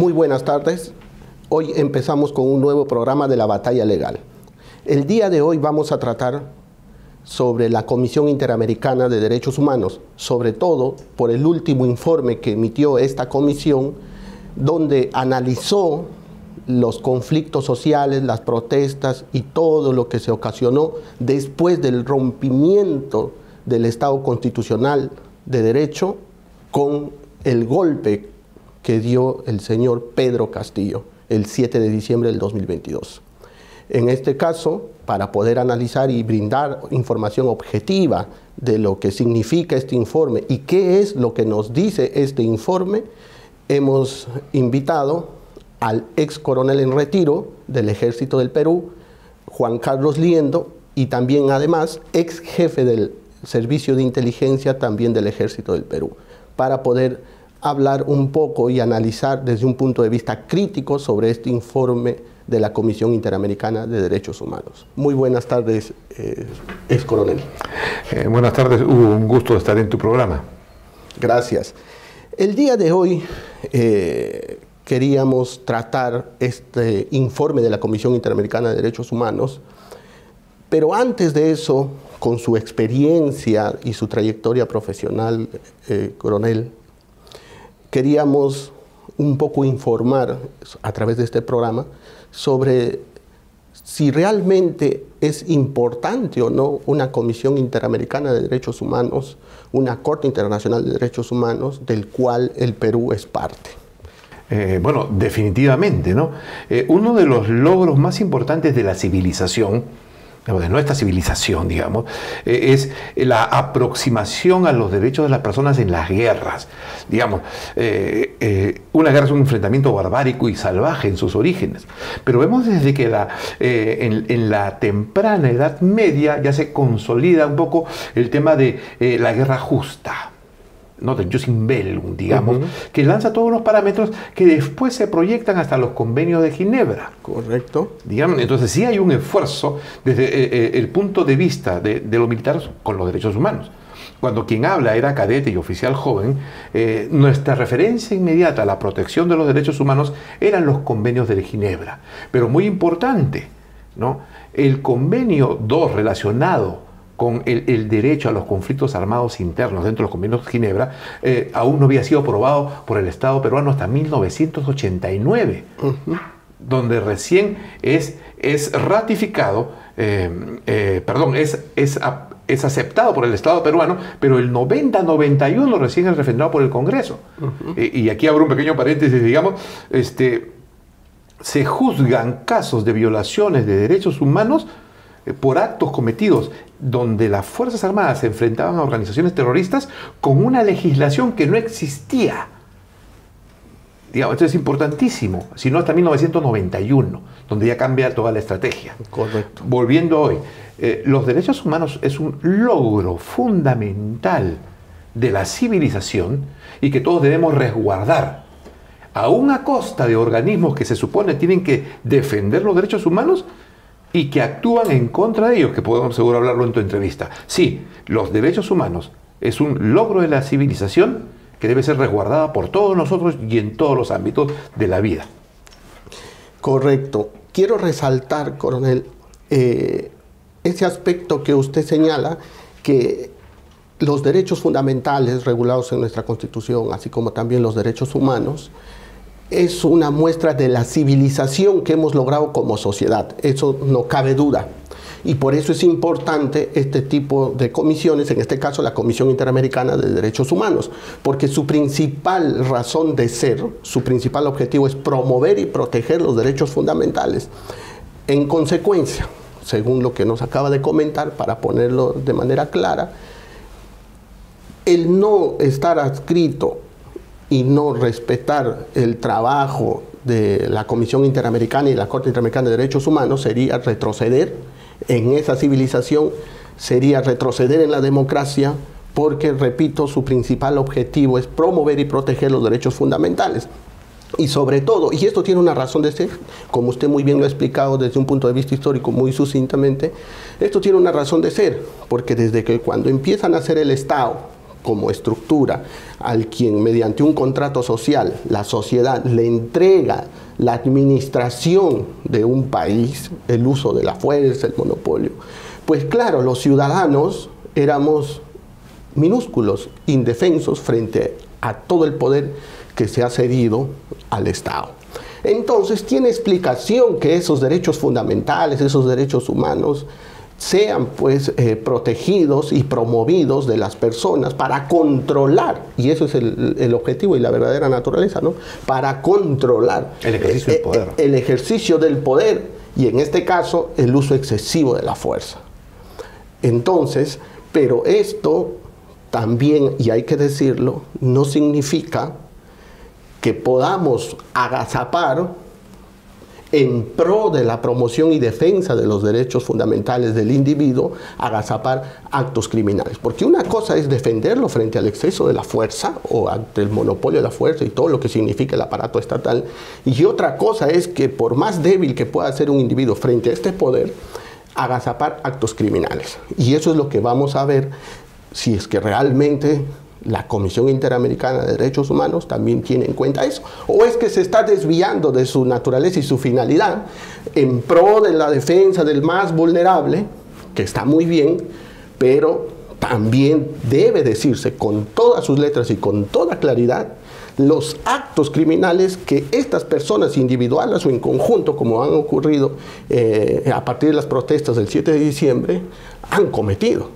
Muy buenas tardes. Hoy empezamos con un nuevo programa de la Batalla Legal. El día de hoy vamos a tratar sobre la Comisión Interamericana de Derechos Humanos, sobre todo por el último informe que emitió esta comisión, donde analizó los conflictos sociales, las protestas y todo lo que se ocasionó después del rompimiento del Estado constitucional de derecho con el golpe que dio el señor Pedro Castillo el 7 de diciembre del 2022. En este caso, para poder analizar y brindar información objetiva de lo que significa este informe y qué es lo que nos dice este informe, hemos invitado al ex coronel en retiro del Ejército del Perú, Juan Carlos Liendo, y también además ex jefe del Servicio de Inteligencia también del Ejército del Perú, para poder hablar un poco y analizar desde un punto de vista crítico sobre este informe de la Comisión Interamericana de Derechos Humanos. Muy buenas tardes, ex coronel. Buenas tardes, Hugo, un gusto estar en tu programa. Gracias. El día de hoy queríamos tratar este informe de la Comisión Interamericana de Derechos Humanos, pero antes de eso, con su experiencia y su trayectoria profesional, coronel, queríamos un poco informar a través de este programa sobre si realmente es importante o no una Comisión Interamericana de Derechos Humanos, una Corte Internacional de Derechos Humanos, del cual el Perú es parte. Bueno, definitivamente, ¿no? Uno de los logros más importantes de la civilización, de nuestra civilización, digamos, es la aproximación a los derechos de las personas en las guerras. Digamos, una guerra es un enfrentamiento barbárico y salvaje en sus orígenes, pero vemos desde que en la temprana Edad Media ya se consolida un poco el tema de la guerra justa, ¿no? Del Jus in Bellum, digamos, que lanza todos los parámetros que después se proyectan hasta los convenios de Ginebra. Correcto. Digamos, entonces sí hay un esfuerzo desde el punto de vista de los militares con los derechos humanos. Cuando quien habla era cadete y oficial joven, nuestra referencia inmediata a la protección de los derechos humanos eran los convenios de Ginebra. Pero muy importante, ¿no? El convenio 2 relacionado con el derecho a los conflictos armados internos dentro de los convenios de Ginebra, aún no había sido aprobado por el Estado peruano hasta 1989, donde recién es ratificado, es aceptado por el Estado peruano, pero el 90-91 recién es refrendado por el Congreso. Y aquí abro un pequeño paréntesis, digamos, se juzgan casos de violaciones de derechos humanos por actos cometidos donde las Fuerzas Armadas se enfrentaban a organizaciones terroristas con una legislación que no existía. Digamos, esto es importantísimo, sino hasta 1991, donde ya cambia toda la estrategia. Correcto. Volviendo hoy, los derechos humanos es un logro fundamental de la civilización y que todos debemos resguardar, aún a costa de organismos que se supone tienen que defender los derechos humanos y que actúan en contra de ellos, que podemos seguro hablarlo en tu entrevista. Sí, los derechos humanos es un logro de la civilización que debe ser resguardada por todos nosotros y en todos los ámbitos de la vida. Correcto. Quiero resaltar, coronel, ese aspecto que usted señala, que los derechos fundamentales regulados en nuestra Constitución, así como también los derechos humanos, es una muestra de la civilización que hemos logrado como sociedad. Eso no cabe duda. Y por eso es importante este tipo de comisiones, en este caso la Comisión Interamericana de Derechos Humanos, porque su principal razón de ser, su principal objetivo es promover y proteger los derechos fundamentales. En consecuencia, según lo que nos acaba de comentar, para ponerlo de manera clara, el no estar adscrito y no respetar el trabajo de la Comisión Interamericana y la Corte Interamericana de Derechos Humanos sería retroceder en esa civilización, sería retroceder en la democracia, porque, repito, su principal objetivo es promover y proteger los derechos fundamentales. Y sobre todo, y esto tiene una razón de ser, como usted muy bien lo ha explicado desde un punto de vista histórico muy sucintamente, esto tiene una razón de ser, porque desde que cuando empiezan a hacer el Estado, como estructura, al quien mediante un contrato social la sociedad le entrega la administración de un país, el uso de la fuerza, el monopolio, pues claro, los ciudadanos éramos minúsculos, indefensos frente a todo el poder que se ha cedido al Estado. Entonces tiene explicación que esos derechos fundamentales, esos derechos humanos, sean pues protegidos y promovidos de las personas para controlar, y eso es el objetivo y la verdadera naturaleza, ¿no? Para controlar el ejercicio del poder. El ejercicio del poder, y en este caso el uso excesivo de la fuerza. Entonces, pero esto también, y hay que decirlo, no significa que podamos agazapar en pro de la promoción y defensa de los derechos fundamentales del individuo, agazapar actos criminales. Porque una cosa es defenderlo frente al exceso de la fuerza o ante el monopolio de la fuerza y todo lo que significa el aparato estatal, y otra cosa es que por más débil que pueda ser un individuo frente a este poder, agazapar actos criminales. Y eso es lo que vamos a ver si es que realmente la Comisión Interamericana de Derechos Humanos también tiene en cuenta eso, o es que se está desviando de su naturaleza y su finalidad en pro de la defensa del más vulnerable, que está muy bien, pero también debe decirse con todas sus letras y con toda claridad los actos criminales que estas personas individuales o en conjunto, como han ocurrido a partir de las protestas del 7 de diciembre, han cometido.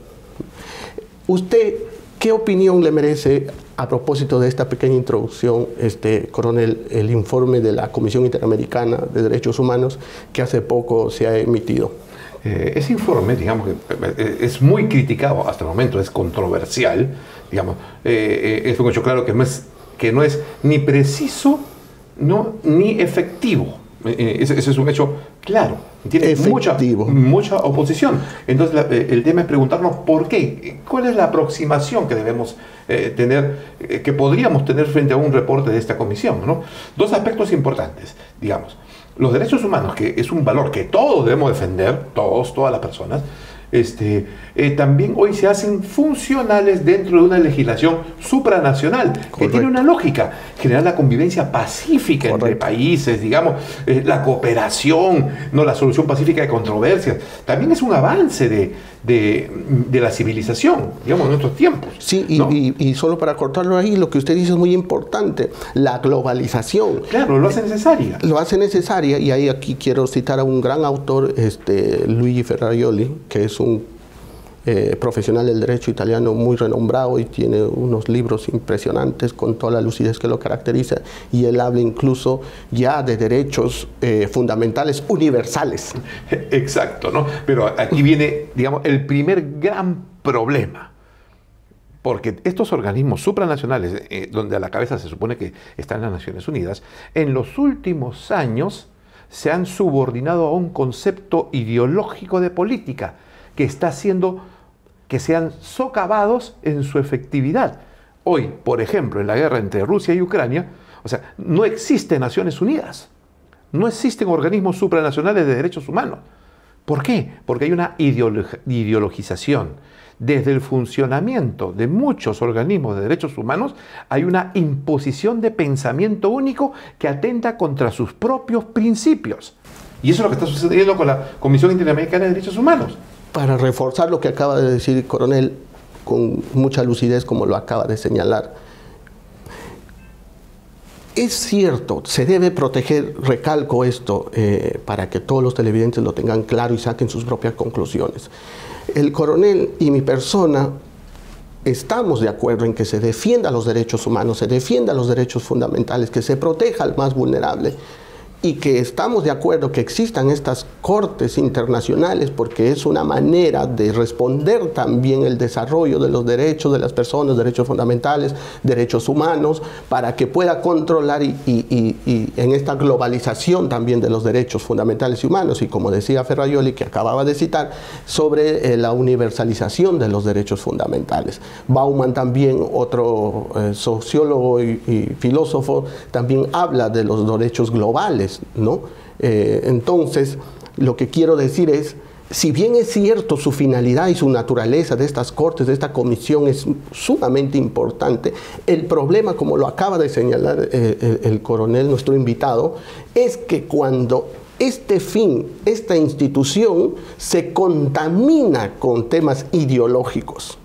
¿Usted qué opinión le merece a propósito de esta pequeña introducción, coronel, el informe de la Comisión Interamericana de Derechos Humanos que hace poco se ha emitido? Ese informe, digamos, que es muy criticado hasta el momento, es controversial, digamos, es un hecho claro que no es ni preciso ni efectivo. Ese es un hecho claro, tiene mucha oposición. Entonces el tema es preguntarnos por qué, cuál es la aproximación que debemos tener, que podríamos tener frente a un reporte de esta comisión, ¿no? Dos aspectos importantes, digamos. Los derechos humanos, que es un valor que todos debemos defender, todas las personas, también hoy se hacen funcionales dentro de una legislación supranacional. Correcto. Que tiene una lógica, generar la convivencia pacífica. Correcto. Entre países, digamos, la cooperación, no la solución pacífica de controversias. También es un avance de la civilización, digamos, en nuestros tiempos. Sí, ¿no? y solo para cortarlo ahí, lo que usted dice es muy importante, la globalización. Claro, lo hace necesaria. Lo hace necesaria, y ahí aquí quiero citar a un gran autor, Luigi Ferrarioli, que es un profesional del derecho italiano muy renombrado y tiene unos libros impresionantes con toda la lucidez que lo caracteriza, y él habla incluso ya de derechos fundamentales universales. Exacto, ¿no? Pero aquí viene, digamos, el primer gran problema, porque estos organismos supranacionales, donde a la cabeza se supone que están las Naciones Unidas, en los últimos años se han subordinado a un concepto ideológico de política que está haciendo que sean socavados en su efectividad. Hoy, por ejemplo, en la guerra entre Rusia y Ucrania, o sea, no existen Naciones Unidas, no existen organismos supranacionales de derechos humanos. ¿Por qué? Porque hay una ideologización. Desde el funcionamiento de muchos organismos de derechos humanos hay una imposición de pensamiento único que atenta contra sus propios principios. Y eso es lo que está sucediendo con la Comisión Interamericana de Derechos Humanos. Para reforzar lo que acaba de decir, coronel, con mucha lucidez, como lo acaba de señalar, es cierto, se debe proteger, recalco esto, para que todos los televidentes lo tengan claro y saquen sus propias conclusiones. El coronel y mi persona estamos de acuerdo en que se defienda los derechos humanos, se defienda los derechos fundamentales, que se proteja al más vulnerable, y que estamos de acuerdo que existan estas cortes internacionales porque es una manera de responder también el desarrollo de los derechos de las personas, derechos fundamentales, derechos humanos, para que pueda controlar y en esta globalización también de los derechos fundamentales y humanos, y como decía Ferrarioli, que acababa de citar, sobre la universalización de los derechos fundamentales. Bauman también, otro sociólogo y filósofo, también habla de los derechos globales, ¿no? Entonces, lo que quiero decir es si bien es cierto su finalidad y su naturaleza de estas cortes, de esta comisión es sumamente importante, el problema, como lo acaba de señalar el coronel, nuestro invitado, es que cuando este fin, esta institución se contamina con temas ideológicos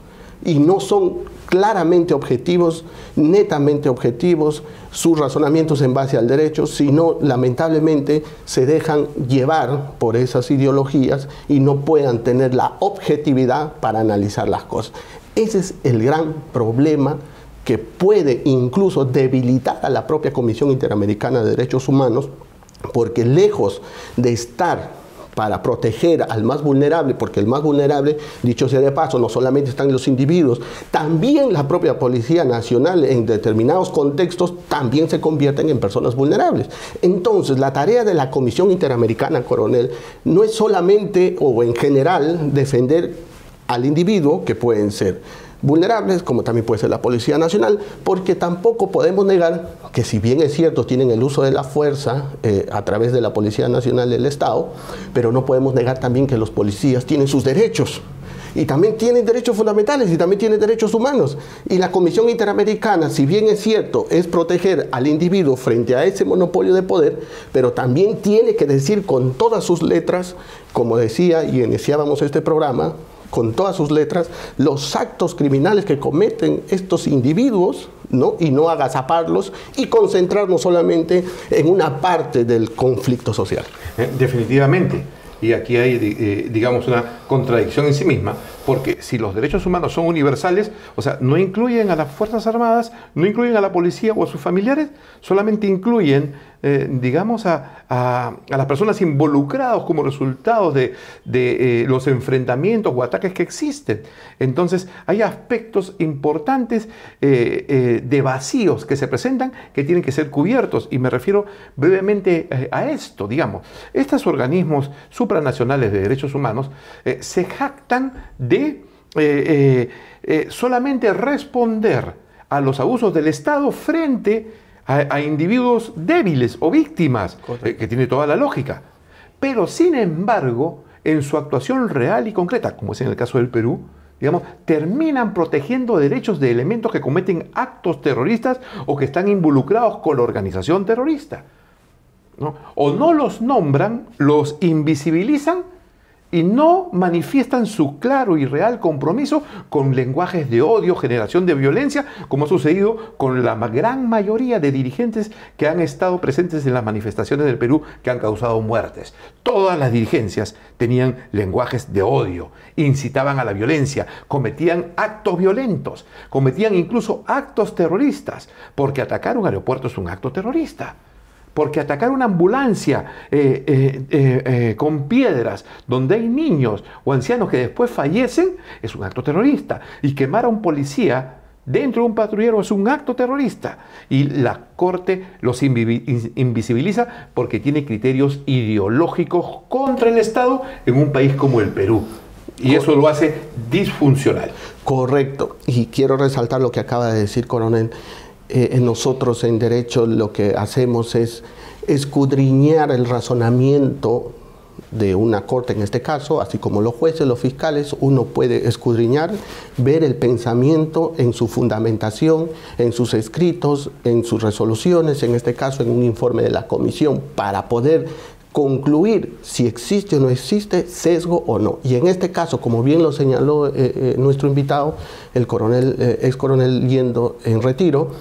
y no son claramente objetivos, netamente objetivos, sus razonamientos en base al derecho, sino lamentablemente se dejan llevar por esas ideologías y no puedan tener la objetividad para analizar las cosas. Ese es el gran problema que puede incluso debilitar a la propia Comisión Interamericana de Derechos Humanos, porque lejos de estar para proteger al más vulnerable, porque el más vulnerable, dicho sea de paso, no solamente están los individuos, también la propia Policía Nacional en determinados contextos también se convierten en personas vulnerables. Entonces, la tarea de la Comisión Interamericana, coronel, no es solamente o en general defender al individuo, que pueden ser vulnerables, como también puede ser la Policía Nacional, porque tampoco podemos negar que, si bien es cierto, tienen el uso de la fuerza a través de la Policía Nacional del Estado, pero no podemos negar también que los policías tienen sus derechos, y también tienen derechos fundamentales, y también tienen derechos humanos. Y la Comisión Interamericana, si bien es cierto, es proteger al individuo frente a ese monopolio de poder, pero también tiene que decir con todas sus letras, como decía y iniciábamos este programa, con todas sus letras, los actos criminales que cometen estos individuos, ¿no? Y no agazaparlos y concentrarnos solamente en una parte del conflicto social. Definitivamente. Y aquí hay, digamos, una contradicción en sí misma, porque si los derechos humanos son universales, o sea, no incluyen a las Fuerzas Armadas, no incluyen a la policía o a sus familiares, solamente incluyen, digamos, a las personas involucradas como resultado de los enfrentamientos o ataques que existen. Entonces, hay aspectos importantes de vacíos que se presentan que tienen que ser cubiertos, y me refiero brevemente a esto, digamos. Estos organismos supranacionales de derechos humanos se jactan de solamente responder a los abusos del Estado frente a individuos débiles o víctimas, que tiene toda la lógica. Pero, sin embargo, en su actuación real y concreta, como es en el caso del Perú, digamos, terminan protegiendo derechos de elementos que cometen actos terroristas o que están involucrados con la organización terrorista, ¿no? O no los nombran, los invisibilizan y no manifiestan su claro y real compromiso con lenguajes de odio, generación de violencia, como ha sucedido con la gran mayoría de dirigentes que han estado presentes en las manifestaciones del Perú que han causado muertes. Todas las dirigencias tenían lenguajes de odio, incitaban a la violencia, cometían actos violentos, cometían incluso actos terroristas, porque atacar un aeropuerto es un acto terrorista. Porque atacar una ambulancia con piedras donde hay niños o ancianos que después fallecen es un acto terrorista. Y quemar a un policía dentro de un patrullero es un acto terrorista. Y la Corte los invisibiliza porque tiene criterios ideológicos contra el Estado en un país como el Perú. Y eso lo hace disfuncional. Correcto. Y quiero resaltar lo que acaba de decir, coronel. Nosotros en derecho lo que hacemos es escudriñar el razonamiento de una corte en este caso, así como los jueces, los fiscales. Uno puede escudriñar, ver el pensamiento en su fundamentación, en sus escritos, en sus resoluciones, en este caso en un informe de la comisión, para poder concluir si existe o no existe sesgo o no. Y en este caso, como bien lo señaló nuestro invitado, el coronel, ex coronel yendo en retiro,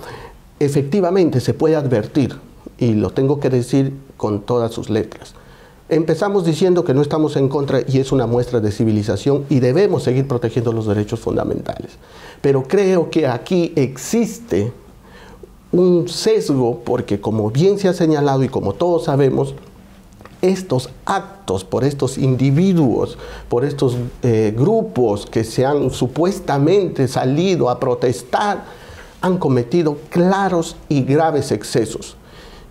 efectivamente se puede advertir, y lo tengo que decir con todas sus letras. Empezamos diciendo que no estamos en contra, y es una muestra de civilización, y debemos seguir protegiendo los derechos fundamentales. Pero creo que aquí existe un sesgo, porque como bien se ha señalado y como todos sabemos, estos actos por estos individuos, por estos grupos que se han supuestamente salido a protestar, han cometido claros y graves excesos.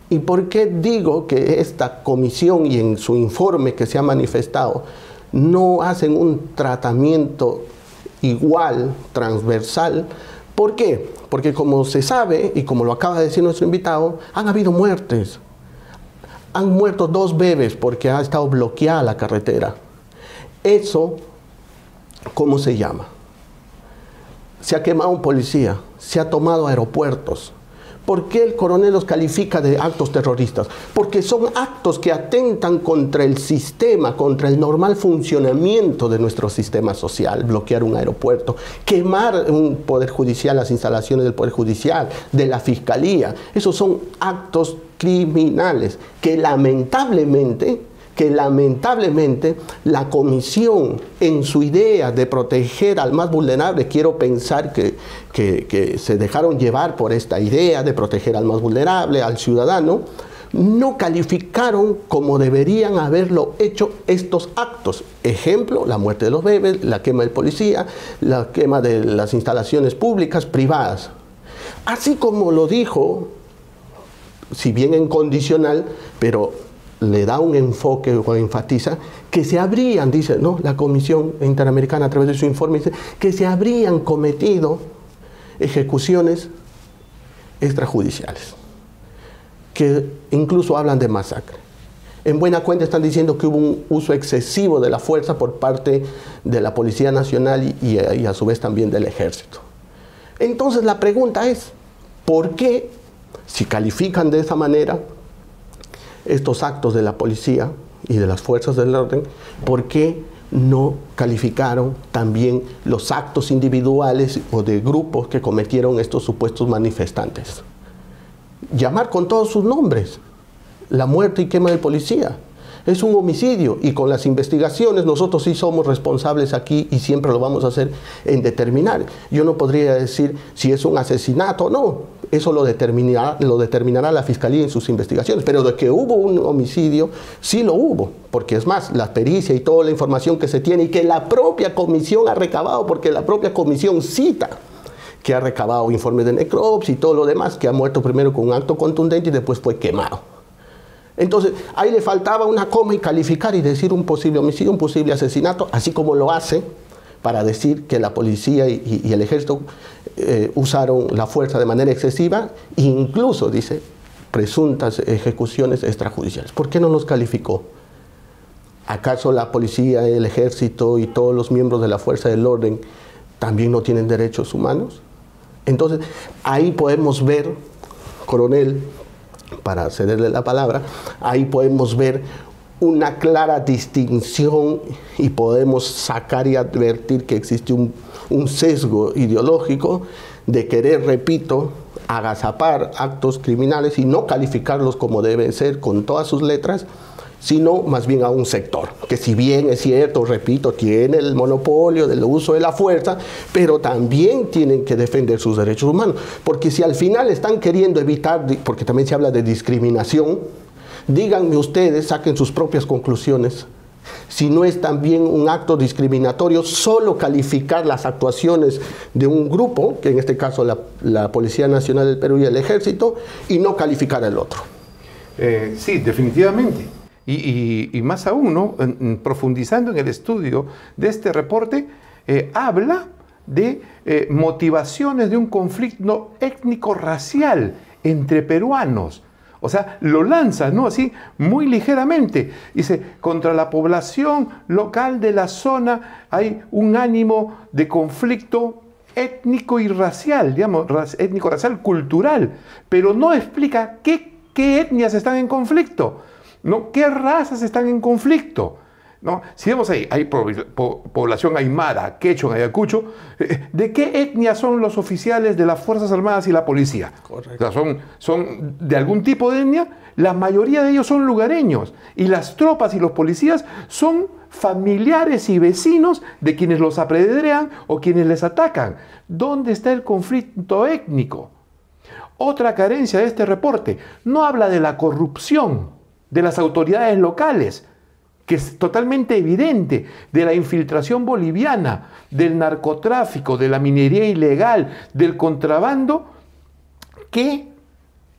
¿Y por qué digo que esta comisión y en su informe que se ha manifestado no hacen un tratamiento igual, transversal? ¿Por qué? Porque como se sabe, y como lo acaba de decir nuestro invitado, han habido muertes. Han muerto 2 bebés porque ha estado bloqueada la carretera. Eso, ¿cómo se llama? Se ha quemado un policía, se ha tomado aeropuertos. ¿Por qué el coronel los califica de actos terroristas? Porque son actos que atentan contra el sistema, contra el normal funcionamiento de nuestro sistema social. Bloquear un aeropuerto, quemar un poder judicial, las instalaciones del poder judicial, de la fiscalía. Esos son actos criminales que lamentablemente la comisión, en su idea de proteger al más vulnerable, quiero pensar que se dejaron llevar por esta idea de proteger al más vulnerable, al ciudadano, no calificaron como deberían haberlo hecho estos actos. Ejemplo, la muerte de los bebés, la quema del policía, la quema de las instalaciones públicas, privadas. Así como lo dijo, si bien en condicional, pero le da un enfoque o enfatiza que se habrían, dice, ¿no?, la Comisión Interamericana a través de su informe, dice que se habrían cometido ejecuciones extrajudiciales, que incluso hablan de masacre. En buena cuenta están diciendo que hubo un uso excesivo de la fuerza por parte de la Policía Nacional y a su vez también del Ejército. Entonces la pregunta es, ¿por qué, si califican de esa manera estos actos de la policía y de las fuerzas del orden, por qué no calificaron también los actos individuales o de grupos que cometieron estos supuestos manifestantes? Llamar con todos sus nombres: la muerte y quema del policía es un homicidio, y con las investigaciones nosotros sí somos responsables aquí y siempre lo vamos a hacer en determinar. Yo no podría decir si es un asesinato o no, eso lo determinará la Fiscalía en sus investigaciones, pero de que hubo un homicidio, sí lo hubo, porque es más, la pericia y toda la información que se tiene y que la propia comisión ha recabado, porque la propia comisión cita que ha recabado informes de necropsia y todo lo demás, que ha muerto primero con un acto contundente y después fue quemado. Entonces, ahí le faltaba una coma y calificar y decir un posible homicidio, un posible asesinato, así como lo hace para decir que la policía y el ejército usaron la fuerza de manera excesiva, e incluso, dice, presuntas ejecuciones extrajudiciales. ¿Por qué no los calificó? ¿Acaso la policía, el ejército y todos los miembros de la fuerza del orden también no tienen derechos humanos? Entonces, ahí podemos ver, coronel, para cederle la palabra, ahí podemos ver una clara distinción y podemos sacar y advertir que existe un sesgo ideológico de querer, repito, agazapar actos criminales y no calificarlos como deben ser con todas sus letras, sino más bien a un sector, que si bien es cierto, repito, tiene el monopolio del uso de la fuerza, pero también tienen que defender sus derechos humanos, porque si al final están queriendo evitar, porque también se habla de discriminación, díganme ustedes, saquen sus propias conclusiones, si no es también un acto discriminatorio solo calificar las actuaciones de un grupo, que en este caso la Policía Nacional del Perú y el Ejército, y no calificar al otro. Sí, definitivamente. Y más aún, ¿no?, profundizando en el estudio de este reporte, habla de motivaciones de un conflicto étnico-racial entre peruanos. O sea, lo lanza, ¿no?, así muy ligeramente. Dice, contra la población local de la zona hay un ánimo de conflicto étnico y racial, digamos, étnico-racial cultural, pero no explica qué etnias están en conflicto, ¿no? ¿Qué razas están en conflicto? ¿No? Si vemos ahí, hay población aymara, quechua, ayacucho, ¿de qué etnia son los oficiales de las Fuerzas Armadas y la policía? Correcto. O sea, son de algún tipo de etnia. La mayoría de ellos son lugareños, y las tropas y los policías son familiares y vecinos de quienes los apedrean o quienes les atacan. ¿Dónde está el conflicto étnico? Otra carencia de este reporte: no habla de la corrupción de las autoridades locales, que es totalmente evidente, de la infiltración boliviana, del narcotráfico, de la minería ilegal, del contrabando, que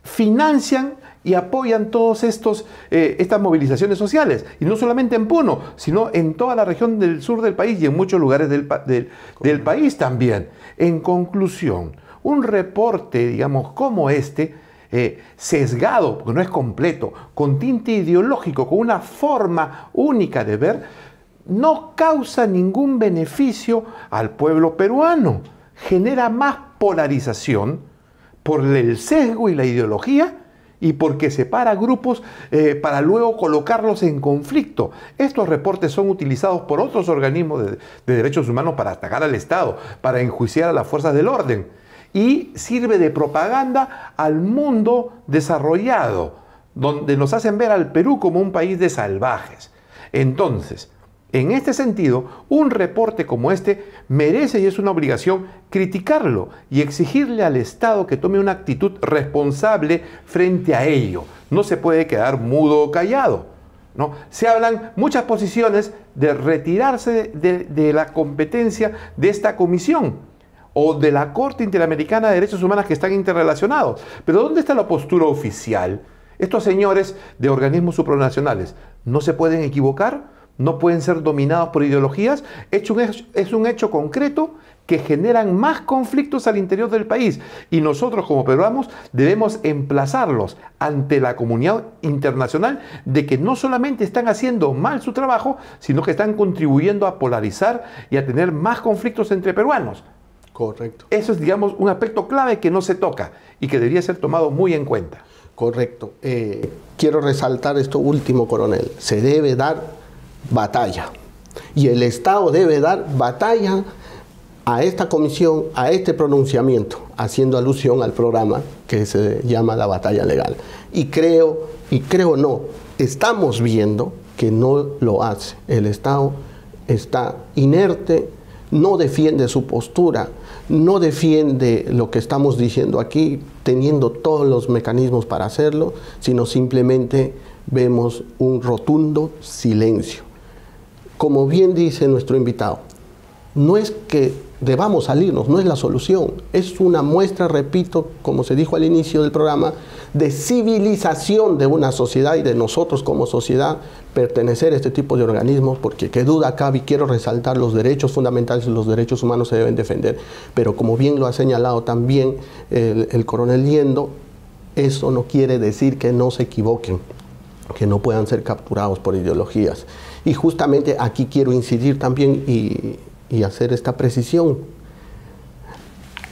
financian y apoyan todas estas movilizaciones sociales. Y no solamente en Puno, sino en toda la región del sur del país y en muchos lugares del país también. En conclusión, un reporte, digamos, como este, sesgado, porque no es completo, con tinte ideológico, con una forma única de ver, no causa ningún beneficio al pueblo peruano. Genera más polarización por el sesgo y la ideología y porque separa grupos para luego colocarlos en conflicto. Estos reportes son utilizados por otros organismos de derechos humanos para atacar al Estado, para enjuiciar a las fuerzas del orden, y sirve de propaganda al mundo desarrollado, donde nos hacen ver al Perú como un país de salvajes. Entonces, en este sentido, un reporte como este merece y es una obligación criticarlo y exigirle al Estado que tome una actitud responsable frente a ello. No se puede quedar mudo o callado, ¿no? Se hablan muchas posiciones de retirarse de la competencia de esta comisión o de la Corte Interamericana de Derechos Humanos, que están interrelacionados. Pero ¿dónde está la postura oficial? Estos señores de organismos supranacionales no se pueden equivocar, no pueden ser dominados por ideologías. Es un hecho concreto que generan más conflictos al interior del país, y nosotros como peruanos debemos emplazarlos ante la comunidad internacional de que no solamente están haciendo mal su trabajo, sino que están contribuyendo a polarizar y a tener más conflictos entre peruanos. Correcto. Eso es, digamos, un aspecto clave que no se toca y que debería ser tomado muy en cuenta. Correcto. Quiero resaltar esto último, coronel. Se debe dar batalla. Y el Estado debe dar batalla a esta comisión, a este pronunciamiento, haciendo alusión al programa que se llama la batalla legal. Y creo no, estamos viendo que no lo hace. El Estado está inerte, no defiende su postura, no defiende lo que estamos diciendo aquí, teniendo todos los mecanismos para hacerlo, sino simplemente vemos un rotundo silencio. Como bien dice nuestro invitado, no es que debamos salirnos, no es la solución, es una muestra, repito, como se dijo al inicio del programa, de civilización de una sociedad y de nosotros como sociedad pertenecer a este tipo de organismos, porque qué duda cabe, y quiero resaltar, los derechos fundamentales y los derechos humanos se deben defender, pero como bien lo ha señalado también el coronel Liendo, eso no quiere decir que no se equivoquen, que no puedan ser capturados por ideologías. Y justamente aquí quiero incidir también y hacer esta precisión.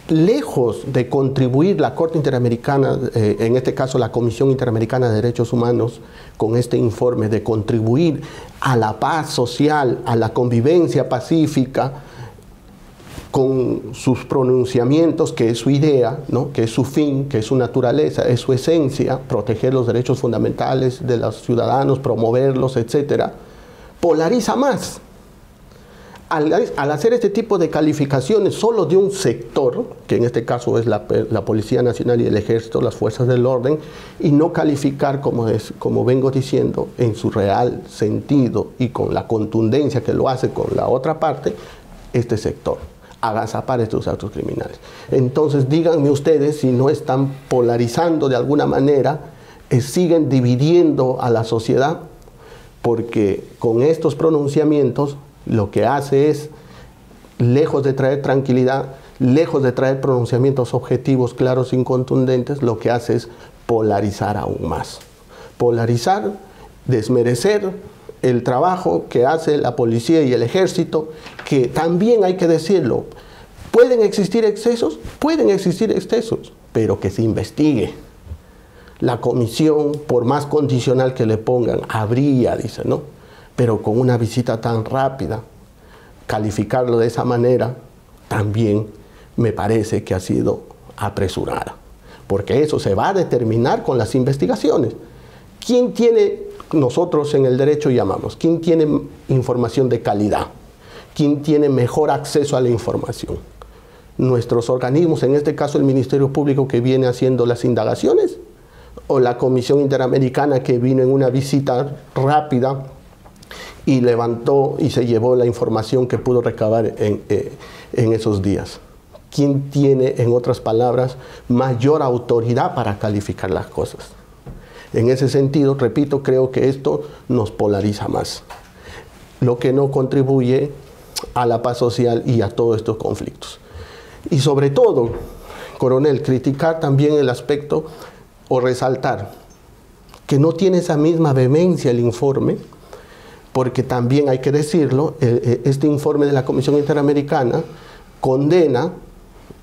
Lejos de contribuir la Corte Interamericana, en este caso la Comisión Interamericana de Derechos Humanos, con este informe, de contribuir a la paz social, a la convivencia pacífica, con sus pronunciamientos, que es su idea, ¿no?, que es su fin, que es su naturaleza, es su esencia, proteger los derechos fundamentales de los ciudadanos, promoverlos, etcétera, polariza más. Al hacer este tipo de calificaciones solo de un sector, que en este caso es la Policía Nacional y el Ejército, las fuerzas del orden, y no calificar, como vengo diciendo, en su real sentido y con la contundencia que lo hace con la otra parte, este sector, agazapar estos actos criminales. Entonces díganme ustedes si no están polarizando de alguna manera, siguen dividiendo a la sociedad, porque con estos pronunciamientos lo que hace es, lejos de traer tranquilidad, lejos de traer pronunciamientos objetivos, claros y contundentes, lo que hace es polarizar aún más. Polarizar, desmerecer el trabajo que hace la policía y el ejército, que también hay que decirlo, ¿pueden existir excesos? Pueden existir excesos, pero que se investigue. La comisión, por más condicional que le pongan, habría, dice, ¿no? Pero con una visita tan rápida, calificarlo de esa manera, también me parece que ha sido apresurada. Porque eso se va a determinar con las investigaciones. ¿Quién tiene, nosotros en el derecho llamamos, quién tiene información de calidad? ¿Quién tiene mejor acceso a la información? ¿Nuestros organismos, en este caso el Ministerio Público que viene haciendo las indagaciones? ¿O la Comisión Interamericana que vino en una visita rápida y levantó y se llevó la información que pudo recabar en esos días? ¿Quién tiene, en otras palabras, mayor autoridad para calificar las cosas? En ese sentido, repito, creo que esto nos polariza más, lo que no contribuye a la paz social y a todos estos conflictos. Y sobre todo, coronel, criticar también el aspecto o resaltar que no tiene esa misma vehemencia el informe porque también hay que decirlo, este informe de la Comisión Interamericana condena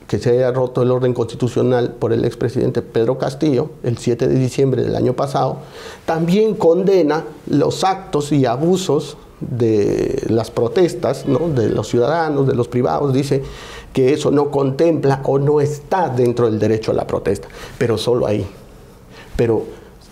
que se haya roto el orden constitucional por el expresidente Pedro Castillo el 7 de diciembre del año pasado. También condena los actos y abusos de las protestas, ¿no?, de los ciudadanos, de los privados. Dice que eso no contempla o no está dentro del derecho a la protesta, pero solo ahí. Pero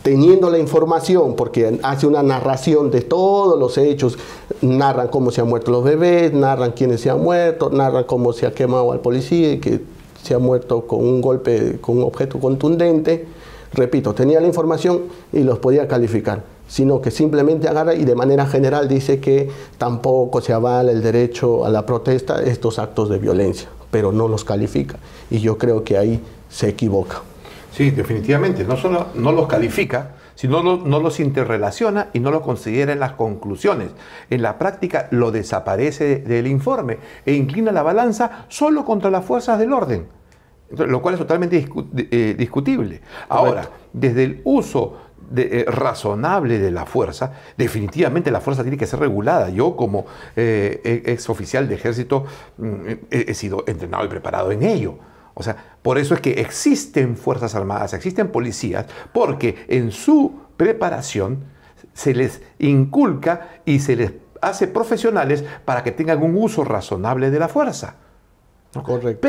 teniendo la información, porque hace una narración de todos los hechos, narran cómo se han muerto los bebés, narran quiénes se han muerto, narran cómo se ha quemado al policía y que se ha muerto con un golpe, con un objeto contundente. Repito, tenía la información y los podía calificar, sino que simplemente agarra y de manera general dice que tampoco se avala el derecho a la protesta, estos actos de violencia, pero no los califica. Y yo creo que ahí se equivoca. Sí, definitivamente. No solo no los califica, sino no los interrelaciona y no los considera en las conclusiones. En la práctica lo desaparece del informe e inclina la balanza solo contra las fuerzas del orden, lo cual es totalmente discutible. Ahora, desde el uso razonable de la fuerza, definitivamente la fuerza tiene que ser regulada. Yo, como ex oficial de ejército, he sido entrenado y preparado en ello. O sea, por eso es que existen fuerzas armadas, existen policías, porque en su preparación se les inculca y se les hace profesionales para que tengan un uso razonable de la fuerza, ¿no? Correcto.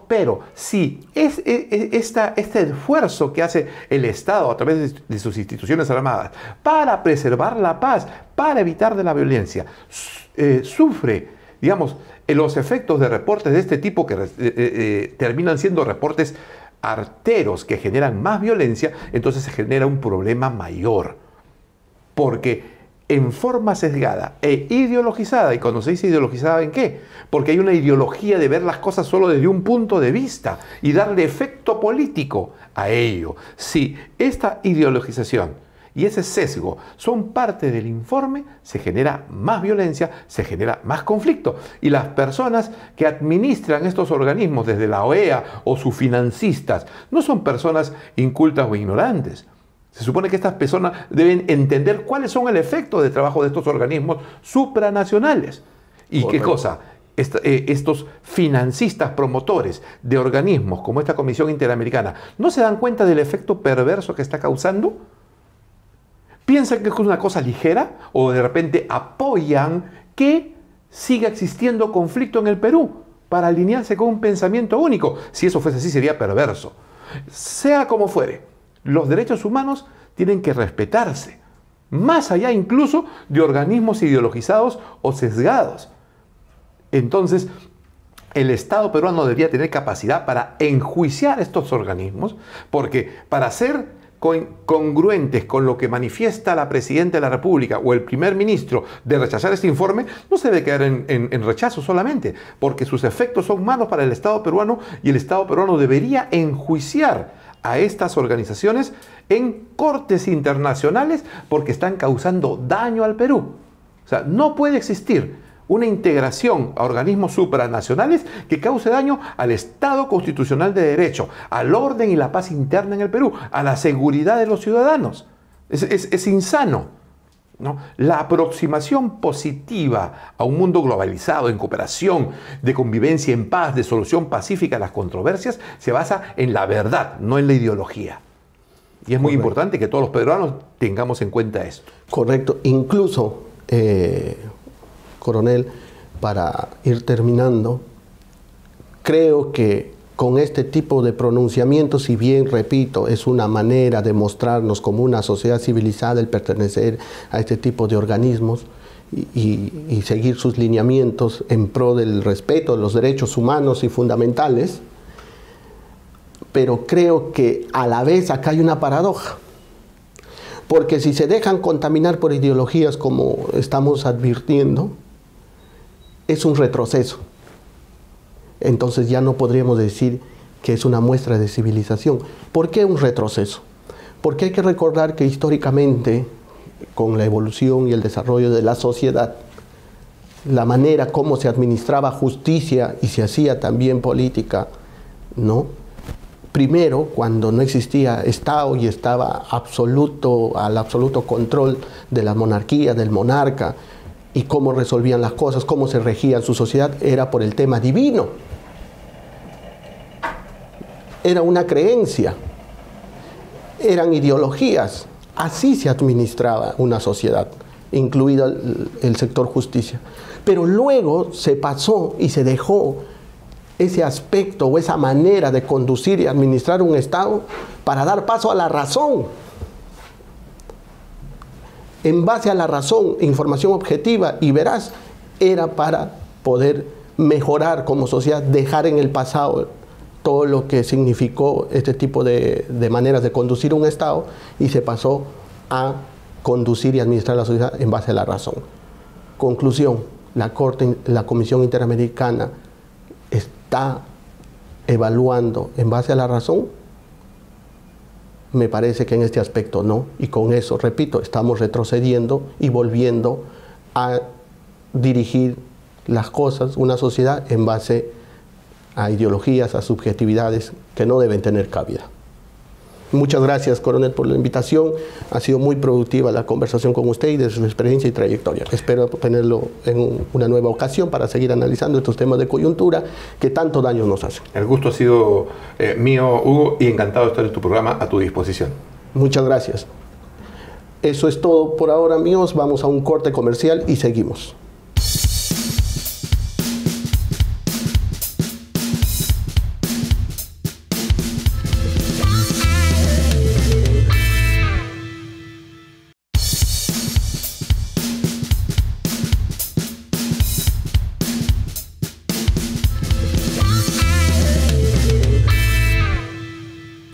Pero si este esfuerzo que hace el Estado a través de sus instituciones armadas para preservar la paz, para evitar de la violencia, sufre, digamos, los efectos de reportes de este tipo que terminan siendo reportes arteros que generan más violencia, entonces se genera un problema mayor. Porque en forma sesgada e ideologizada, y cuando se dice ideologizada, ¿en qué? Porque hay una ideología de ver las cosas solo desde un punto de vista y darle efecto político a ello. Si esta ideologización y ese sesgo son parte del informe, se genera más violencia, se genera más conflicto. Y las personas que administran estos organismos desde la OEA o sus financistas no son personas incultas o ignorantes. Se supone que estas personas deben entender cuáles son el efecto de trabajo de estos organismos supranacionales. ¿Y Correcto. ¿Qué cosa? Estos financistas promotores de organismos como esta Comisión Interamericana, ¿no se dan cuenta del efecto perverso que está causando? ¿Piensan que es una cosa ligera o de repente apoyan que siga existiendo conflicto en el Perú para alinearse con un pensamiento único? Si eso fuese así, sería perverso. Sea como fuere, los derechos humanos tienen que respetarse, más allá incluso de organismos ideologizados o sesgados. Entonces, el Estado peruano debería tener capacidad para enjuiciar estos organismos, porque para ser congruentes con lo que manifiesta la Presidenta de la República o el Primer Ministro de rechazar este informe, no se debe quedar en rechazo solamente, porque sus efectos son malos para el Estado peruano y el Estado peruano debería enjuiciar a estas organizaciones en cortes internacionales porque están causando daño al Perú. O sea, no puede existir una integración a organismos supranacionales que cause daño al Estado constitucional de derecho, al orden y la paz interna en el Perú, a la seguridad de los ciudadanos. Es insano, ¿no? La aproximación positiva a un mundo globalizado, en cooperación, de convivencia en paz, de solución pacífica a las controversias, se basa en la verdad, no en la ideología. Y es muy importante que todos los peruanos tengamos en cuenta esto. Correcto. Incluso, coronel, para ir terminando, creo que con este tipo de pronunciamientos, si bien, repito, es una manera de mostrarnos como una sociedad civilizada el pertenecer a este tipo de organismos y seguir sus lineamientos en pro del respeto de los derechos humanos y fundamentales, pero creo que a la vez acá hay una paradoja. Porque si se dejan contaminar por ideologías como estamos advirtiendo, es un retroceso. Entonces ya no podríamos decir que es una muestra de civilización. ¿Por qué un retroceso? Porque hay que recordar que históricamente, con la evolución y el desarrollo de la sociedad, la manera como se administraba justicia y se hacía también política, ¿no?, primero, cuando no existía Estado y estaba al absoluto control de la monarquía, del monarca, y cómo resolvían las cosas, cómo se regía su sociedad, era por el tema divino. Era una creencia, eran ideologías. Así se administraba una sociedad, incluido el sector justicia. Pero luego se pasó y se dejó ese aspecto o esa manera de conducir y administrar un Estado para dar paso a la razón. En base a la razón, información objetiva y veraz, era para poder mejorar como sociedad, dejar en el pasado todo lo que significó este tipo de maneras de conducir un Estado, y se pasó a conducir y administrar la sociedad en base a la razón. Conclusión, la Comisión Interamericana está evaluando en base a la razón. Me parece que en este aspecto no, y con eso, repito, estamos retrocediendo y volviendo a dirigir las cosas, una sociedad en base a ideologías, a subjetividades que no deben tener cabida. Muchas gracias, coronel, por la invitación. Ha sido muy productiva la conversación con usted y de su experiencia y trayectoria. Espero tenerlo en una nueva ocasión para seguir analizando estos temas de coyuntura que tanto daño nos hacen. El gusto ha sido mío, Hugo, y encantado de estar en tu programa a tu disposición. Muchas gracias. Eso es todo por ahora, amigos. Vamos a un corte comercial y seguimos.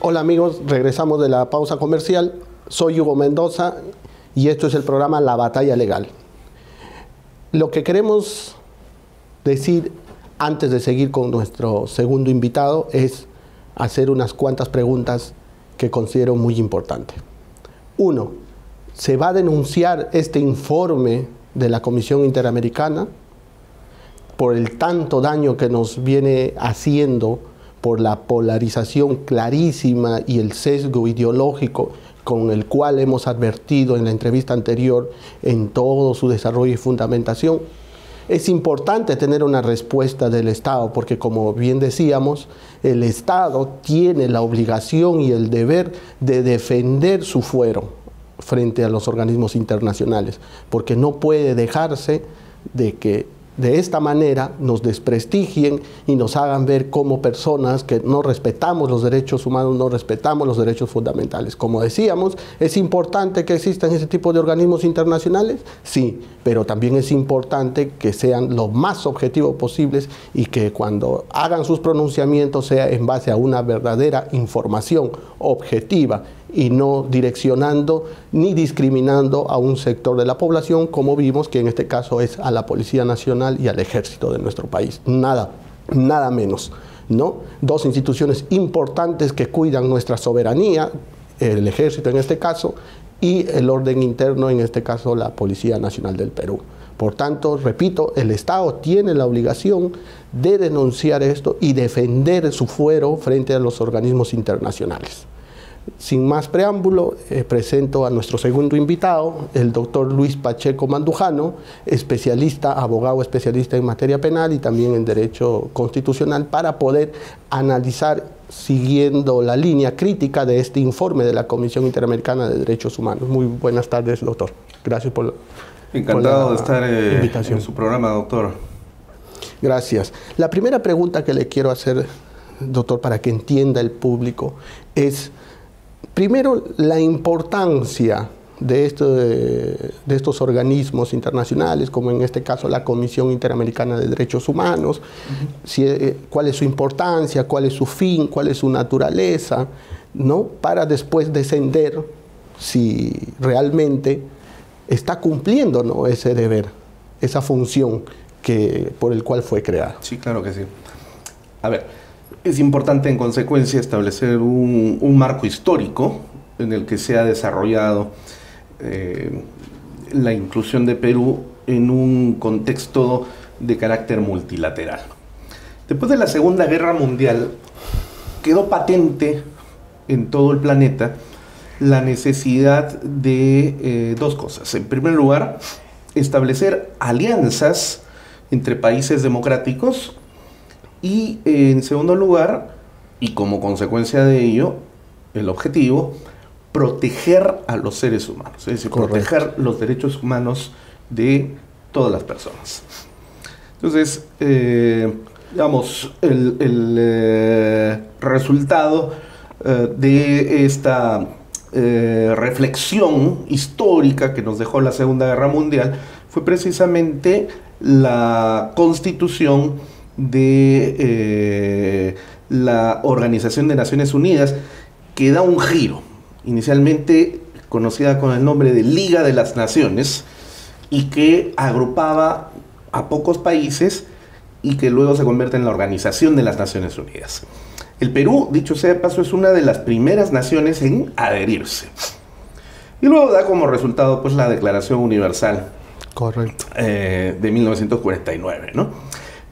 Hola amigos, regresamos de la pausa comercial. Soy Hugo Mendoza y esto es el programa La Batalla Legal. Lo que queremos decir antes de seguir con nuestro segundo invitado es hacer unas cuantas preguntas que considero muy importantes. Uno, ¿se va a denunciar este informe de la Comisión Interamericana por el tanto daño que nos viene haciendo, por la polarización clarísima y el sesgo ideológico con el cual hemos advertido en la entrevista anterior en todo su desarrollo y fundamentación? Es importante tener una respuesta del Estado, porque como bien decíamos, el Estado tiene la obligación y el deber de defender su fuero frente a los organismos internacionales, porque no puede dejarse de que de esta manera nos desprestigien y nos hagan ver como personas que no respetamos los derechos humanos, no respetamos los derechos fundamentales. Como decíamos, ¿es importante que existan ese tipo de organismos internacionales? Sí, pero también es importante que sean lo más objetivos posibles y que cuando hagan sus pronunciamientos sea en base a una verdadera información objetiva y no direccionando ni discriminando a un sector de la población, como vimos que en este caso es a la Policía Nacional y al Ejército de nuestro país. Nada menos, ¿no? Dos instituciones importantes que cuidan nuestra soberanía, el Ejército en este caso, y el orden interno, en este caso la Policía Nacional del Perú. Por tanto, repito, el Estado tiene la obligación de denunciar esto y defender su fuero frente a los organismos internacionales. Sin más preámbulo, presento a nuestro segundo invitado, el doctor Luis Pacheco Mandujano, abogado especialista en materia penal y también en derecho constitucional, para poder analizar, siguiendo la línea crítica de este informe de la Comisión Interamericana de Derechos Humanos. Muy buenas tardes, doctor. Gracias por Encantado de estar en su programa, doctor. Gracias. La primera pregunta que le quiero hacer, doctor, para que entienda el público, es primero la importancia de estos organismos internacionales, como en este caso la Comisión Interamericana de Derechos Humanos, cuál es su importancia, cuál es su fin, cuál es su naturaleza, ¿no? Para después descender si realmente está cumpliendo, ¿no?, ese deber, esa función por el cual fue creada. Sí, claro que sí. A ver, es importante en consecuencia establecer un marco histórico en el que se ha desarrollado la inclusión de Perú en un contexto de carácter multilateral. Después de la Segunda Guerra Mundial, quedó patente en todo el planeta la necesidad de dos cosas. En primer lugar, establecer alianzas entre países democráticos y, en segundo lugar, y como consecuencia de ello, el objetivo, proteger a los seres humanos, es decir, correcto, proteger los derechos humanos de todas las personas. Entonces, digamos, el resultado de esta reflexión histórica que nos dejó la Segunda Guerra Mundial fue precisamente la constitución de la Organización de Naciones Unidas, que da un giro, inicialmente conocida con el nombre de Liga de las Naciones, y que agrupaba a pocos países y que luego se convierte en la Organización de las Naciones Unidas. El Perú, dicho sea de paso, es una de las primeras naciones en adherirse. Y luego da como resultado pues la Declaración Universal, correcto, de 1949, ¿no?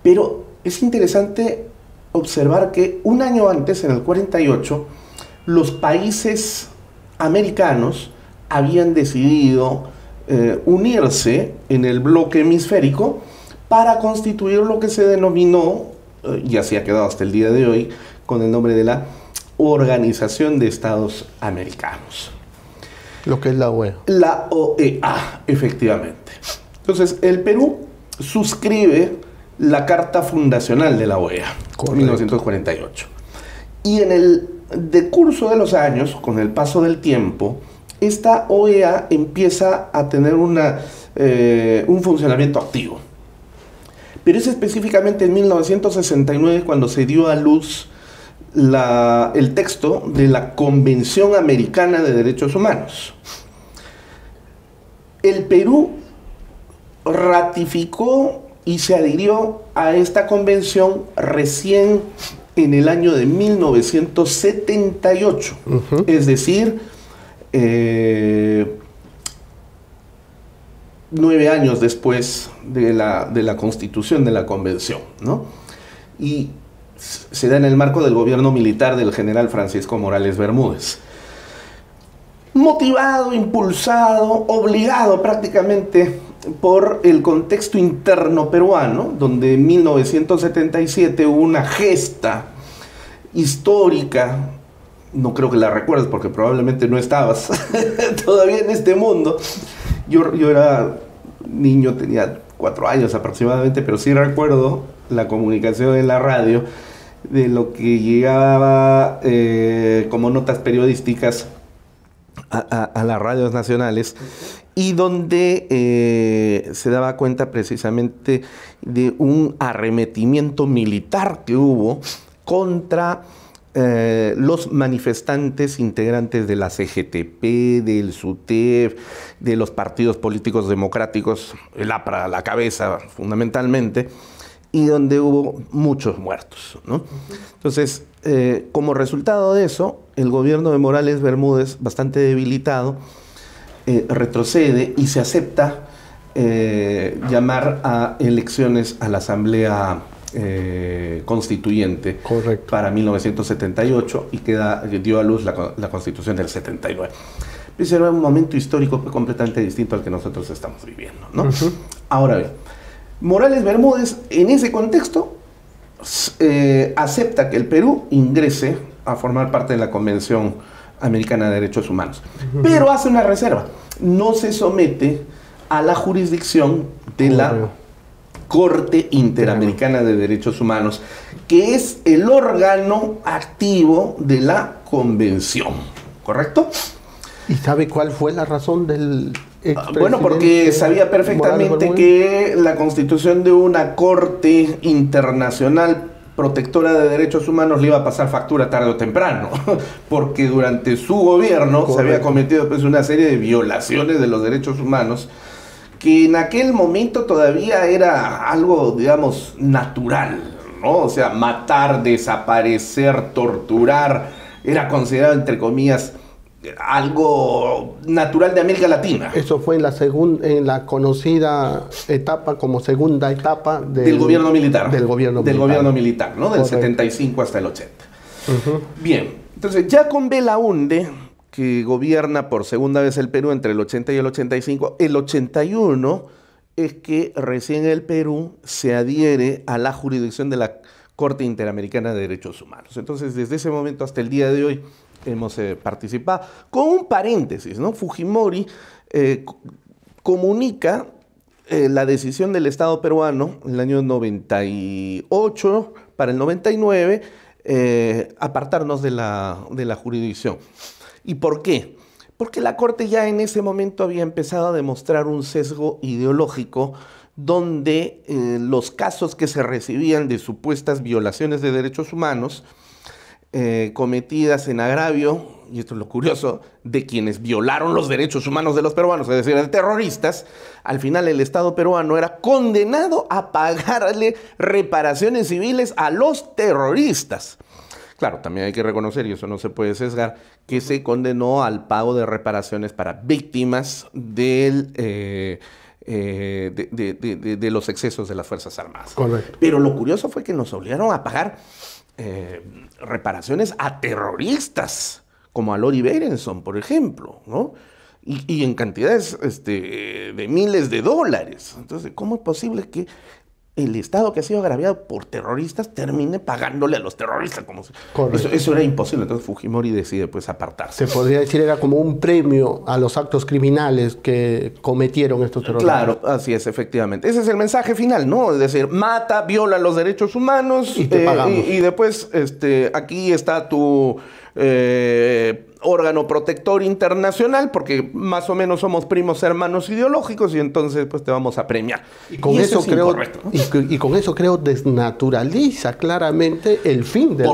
Pero es interesante observar que un año antes, en el 48, los países americanos habían decidido unirse en el bloque hemisférico para constituir lo que se denominó, y así ha quedado hasta el día de hoy, con el nombre de la Organización de Estados Americanos. Lo que es la OEA. La OEA, efectivamente. Entonces, el Perú suscribe la Carta Fundacional de la OEA, en 1948. Y en el decurso de los años, con el paso del tiempo, esta OEA empieza a tener un funcionamiento activo. Pero es específicamente en 1969 cuando se dio a luz el texto de la Convención Americana de Derechos Humanos. El Perú ratificó y se adhirió a esta convención recién en el año de 1978, es decir, 9 años después de la constitución de la convención, ¿no? Y se da en el marco del gobierno militar del general Francisco Morales Bermúdez. Motivado, impulsado, obligado prácticamente por el contexto interno peruano, donde en 1977 hubo una gesta histórica, no creo que la recuerdes porque probablemente no estabas todavía en este mundo. Yo era niño, tenía 4 años aproximadamente, pero sí recuerdo la comunicación en la radio de lo que llegaba como notas periodísticas a las radios nacionales, y donde se daba cuenta precisamente de un arremetimiento militar que hubo contra los manifestantes integrantes de la CGTP, del SUTEF, de los partidos políticos democráticos, el APRA a la cabeza fundamentalmente, y donde hubo muchos muertos, ¿no? Entonces, como resultado de eso, el gobierno de Morales Bermúdez, bastante debilitado, retrocede y se acepta llamar a elecciones a la Asamblea Constituyente. Correcto. Para 1978, y dio a luz la Constitución del 79. Ese era un momento histórico completamente distinto al que nosotros estamos viviendo, ¿no? Ahora bien, Morales Bermúdez, en ese contexto, acepta que el Perú ingrese a formar parte de la Convención Americana de Derechos Humanos, pero hace una reserva: no se somete a la jurisdicción de la Corte Interamericana de Derechos Humanos, que es el órgano activo de la Convención, ¿correcto? ¿Y sabe cuál fue la razón del expresidente? Bueno, porque sabía perfectamente que la constitución de una Corte Internacional protectora de derechos humanos le iba a pasar factura tarde o temprano, porque durante su gobierno se había cometido pues una serie de violaciones de los derechos humanos que en aquel momento todavía era algo, digamos, natural, ¿no? O sea, matar, desaparecer, torturar, era considerado, entre comillas, algo natural de América Latina. Eso fue en la conocida etapa como segunda etapa del gobierno militar. Del gobierno militar, ¿no? Del 75 hasta el 80. Bien, entonces ya con Belaunde, que gobierna por segunda vez el Perú entre el 80 y el 85, el 81 es que recién el Perú se adhiere a la jurisdicción de la Corte Interamericana de Derechos Humanos. Entonces, desde ese momento hasta el día de hoy hemos participado. Con un paréntesis, ¿no? Fujimori comunica la decisión del Estado peruano en el año 98 para el 99 apartarnos de la jurisdicción. ¿Y por qué? Porque la Corte ya en ese momento había empezado a demostrar un sesgo ideológico donde los casos que se recibían de supuestas violaciones de derechos humanos cometidas en agravio, y esto es lo curioso, de quienes violaron los derechos humanos de los peruanos, es decir, de terroristas, al final el Estado peruano era condenado a pagarle reparaciones civiles a los terroristas. Claro, también hay que reconocer, y eso no se puede sesgar, que se condenó al pago de reparaciones para víctimas de los excesos de las Fuerzas Armadas. Correcto. Pero lo curioso fue que nos obligaron a pagar reparaciones a terroristas, como a Lori Berenson, por ejemplo, ¿no? Y en cantidades de miles de dólares. Entonces, ¿cómo es posible que el Estado que ha sido agraviado por terroristas termine pagándole a los terroristas? Eso era imposible. Entonces Fujimori decide pues apartarse. Se podría decir era como un premio a los actos criminales que cometieron estos terroristas. Claro, así es, efectivamente. Ese es el mensaje final, ¿no? Es decir, mata, viola los derechos humanos y te pagamos. Y después aquí está tu órgano protector internacional, porque más o menos somos primos hermanos ideológicos y entonces pues te vamos a premiar. Y con eso creo, ¿no? y con eso creo desnaturaliza claramente el fin de la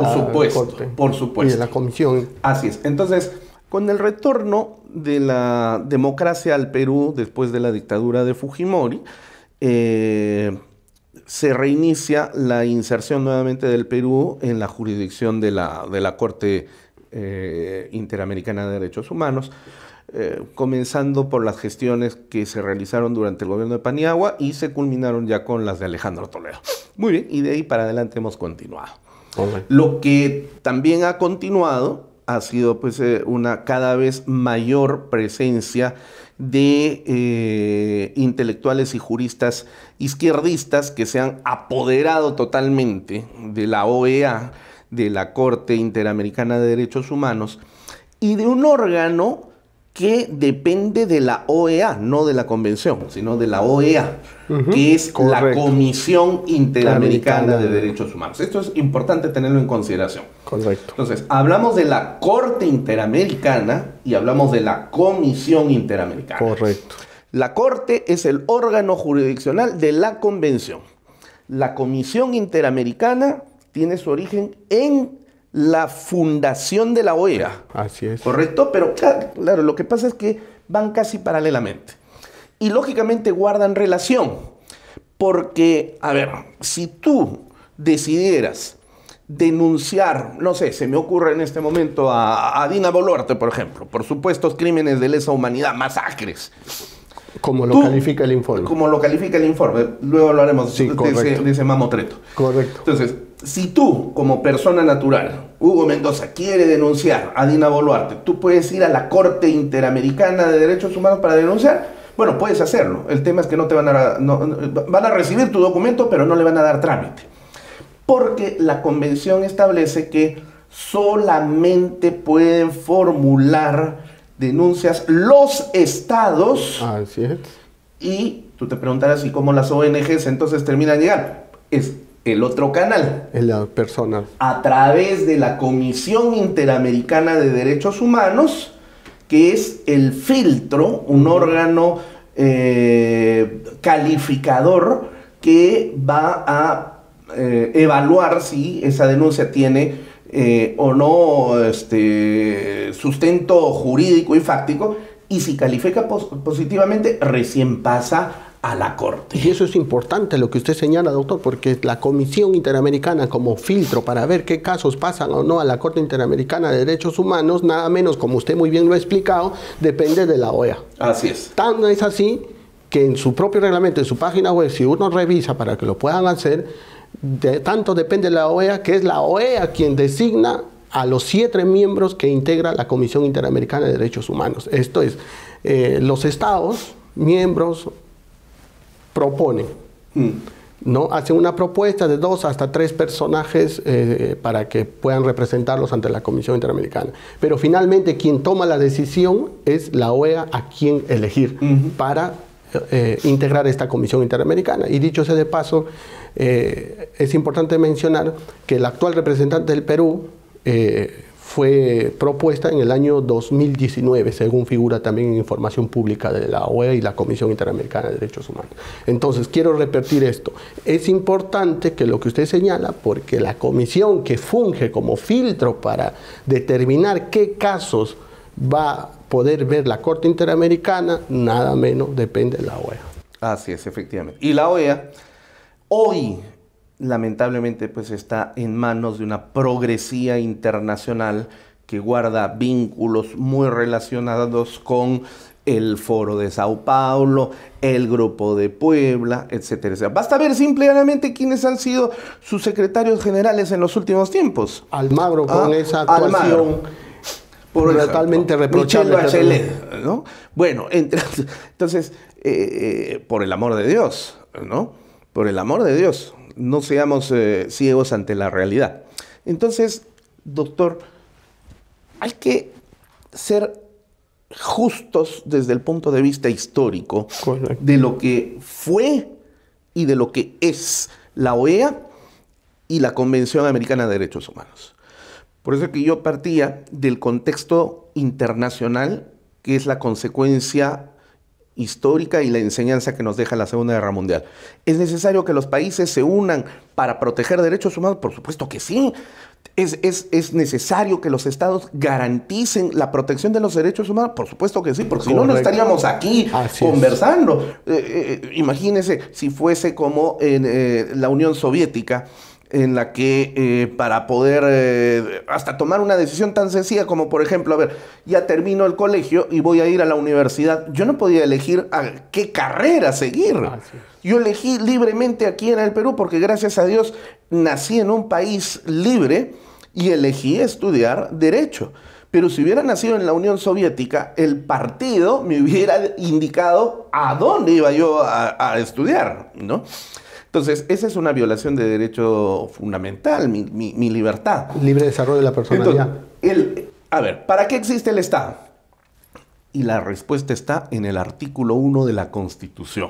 Corte. Por supuesto. Y de la Comisión. Así es. Entonces, con el retorno de la democracia al Perú después de la dictadura de Fujimori, se reinicia la inserción nuevamente del Perú en la jurisdicción de la Corte Interamericana de Derechos Humanos, comenzando por las gestiones que se realizaron durante el gobierno de Paniagua y se culminaron ya con las de Alejandro Toledo. Muy bien, y de ahí para adelante hemos continuado. Okay. Lo que también ha continuado ha sido pues una cada vez mayor presencia de intelectuales y juristas izquierdistas que se han apoderado totalmente de la OEA, de la Corte Interamericana de Derechos Humanos, y de un órgano que depende de la OEA, no de la Convención, sino de la OEA, que es la Comisión Interamericana de Derechos Humanos. Esto es importante tenerlo en consideración. Correcto. Entonces, hablamos de la Corte Interamericana y hablamos de la Comisión Interamericana. Correcto. La Corte es el órgano jurisdiccional de la Convención. La Comisión Interamericana tiene su origen en la fundación de la OEA. Así es. ¿Correcto? Pero claro, lo que pasa es que van casi paralelamente. Y lógicamente guardan relación. Porque, a ver, si tú decidieras denunciar, no sé, se me ocurre en este momento a Dina Boluarte, por ejemplo, por supuestos crímenes de lesa humanidad, masacres. Como lo califica el informe. Como lo califica el informe. Luego hablaremos de ese mamotreto. Correcto. Entonces, si tú, como persona natural, Hugo Mendoza, quiere denunciar a Dina Boluarte, tú puedes ir a la Corte Interamericana de Derechos Humanos para denunciar. Bueno, puedes hacerlo. El tema es que no te van a recibir tu documento, pero no le van a dar trámite. Porque la convención establece que solamente pueden formular denuncias los estados. Así es. Y tú te preguntarás, ¿y cómo las ONGs entonces terminan llegando? Es el otro canal. Es la persona. A través de la Comisión Interamericana de Derechos Humanos, que es el filtro, un órgano calificador que va a evaluar si esa denuncia tiene o no sustento jurídico y fáctico, y si califica positivamente, recién pasa a la Corte. Y eso es importante lo que usted señala, doctor, porque la Comisión Interamericana como filtro para ver qué casos pasan o no a la Corte Interamericana de Derechos Humanos, nada menos, como usted muy bien lo ha explicado, depende de la OEA. Así es. Tan es así que en su propio reglamento, en su página web, si uno revisa para que lo puedan hacer, tanto depende de la OEA, que es la OEA quien designa a los 7 miembros que integra la Comisión Interamericana de Derechos Humanos. Esto es, los estados miembros proponen, ¿no? Hacen una propuesta de 2 hasta 3 personajes para que puedan representarlos ante la Comisión Interamericana. Pero finalmente quien toma la decisión es la OEA a quien elegir para integrar esta Comisión Interamericana. Y dicho sea de paso, es importante mencionar que el actual representante del Perú fue propuesta en el año 2019, según figura también en información pública de la OEA y la Comisión Interamericana de Derechos Humanos. Entonces, quiero repetir esto. Es importante que lo que usted señala, porque la comisión que funge como filtro para determinar qué casos va a poder ver la Corte Interamericana, nada menos depende de la OEA. Así es, efectivamente. Y la OEA hoy, lamentablemente, pues está en manos de una progresía internacional que guarda vínculos muy relacionados con el Foro de Sao Paulo, el Grupo de Puebla, etcétera, etcétera. Basta ver simplemente quiénes han sido sus secretarios generales en los últimos tiempos. Almagro con esa actuación totalmente reprochable. Michelle Bachelet, ¿no? Bueno, entonces, por el amor de Dios, ¿no? Por el amor de Dios, no seamos ciegos ante la realidad. Entonces, doctor, hay que ser justos desde el punto de vista histórico. Correcto. De lo que fue y de lo que es la OEA y la Convención Americana de Derechos Humanos. Por eso es que yo partía del contexto internacional, que es la consecuencia histórica y la enseñanza que nos deja la Segunda Guerra Mundial. ¿Es necesario que los países se unan para proteger derechos humanos? Por supuesto que sí. ¿Es necesario que los estados garanticen la protección de los derechos humanos? Por supuesto que sí, porque si no, no estaríamos aquí conversando. Imagínense si fuese como en la Unión Soviética, en la que para poder hasta tomar una decisión tan sencilla como, por ejemplo, a ver, ya termino el colegio y voy a ir a la universidad, yo no podía elegir a qué carrera seguir. Yo elegí libremente aquí en el Perú porque, gracias a Dios, nací en un país libre y elegí estudiar Derecho. Pero si hubiera nacido en la Unión Soviética, el partido me hubiera indicado a dónde iba yo a estudiar, ¿no? Entonces, esa es una violación de derecho fundamental, mi libertad. Libre desarrollo de la personalidad. Entonces, a ver, ¿para qué existe el Estado? Y la respuesta está en el artículo 1 de la Constitución,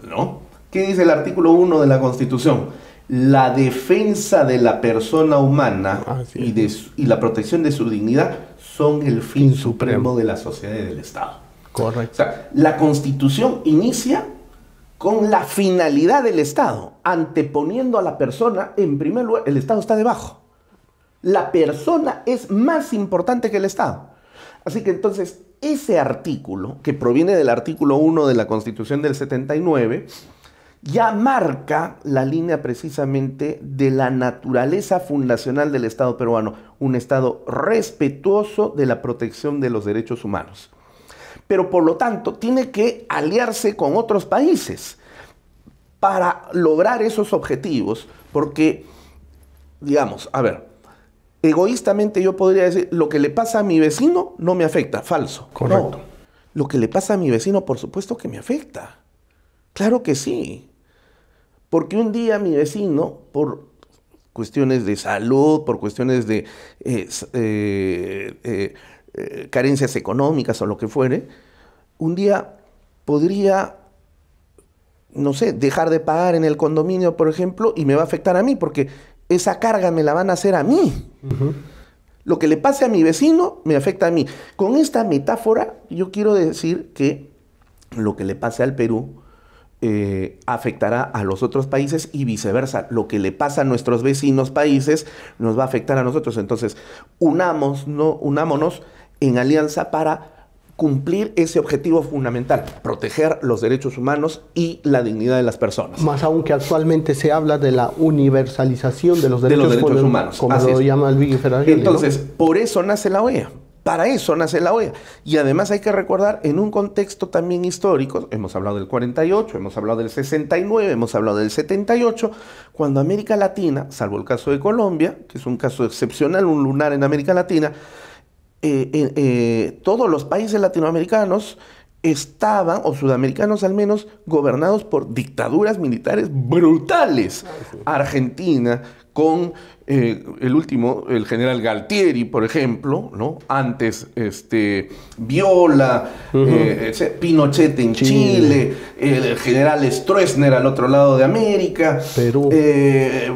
¿no? ¿Qué dice el artículo 1 de la Constitución? La defensa de la persona humana y la protección de su dignidad son el fin supremo de la sociedad y del Estado. Correcto. O sea, la Constitución inicia con la finalidad del Estado, anteponiendo a la persona en primer lugar. El Estado está debajo. La persona es más importante que el Estado. Así que entonces, ese artículo, que proviene del artículo 1 de la Constitución del 79, ya marca la línea precisamente de la naturaleza fundacional del Estado peruano, un Estado respetuoso de la protección de los derechos humanos. Pero por lo tanto tiene que aliarse con otros países para lograr esos objetivos, porque, digamos, a ver, egoístamente yo podría decir, lo que le pasa a mi vecino no me afecta. Falso. Correcto. No. Lo que le pasa a mi vecino, por supuesto que me afecta. Claro que sí. Porque un día mi vecino, por cuestiones de salud, por cuestiones de carencias económicas o lo que fuere, un día podría, no sé, dejar de pagar en el condominio, por ejemplo, y me va a afectar a mí, porque esa carga me la van a hacer a mí. Lo que le pase a mi vecino me afecta a mí. Con esta metáfora, yo quiero decir que lo que le pase al Perú afectará a los otros países y viceversa. Lo que le pasa a nuestros vecinos países nos va a afectar a nosotros. Entonces, unámonos en alianza para cumplir ese objetivo fundamental, proteger los derechos humanos y la dignidad de las personas. Más aún que actualmente se habla de la universalización de los derechos humanos, como lo llama el Luigi Ferrari. Entonces, por eso nace la OEA, Para eso nace la OEA. Y además hay que recordar, en un contexto también histórico, hemos hablado del 48, hemos hablado del 69, hemos hablado del 78, cuando América Latina, salvo el caso de Colombia, que es un caso excepcional, un lunar en América Latina, todos los países latinoamericanos estaban, o sudamericanos al menos, gobernados por dictaduras militares brutales. Argentina, con el general Galtieri, por ejemplo, ¿no? Antes Viola, Pinochet en Chile, el general Stroessner al otro lado de América, Perú.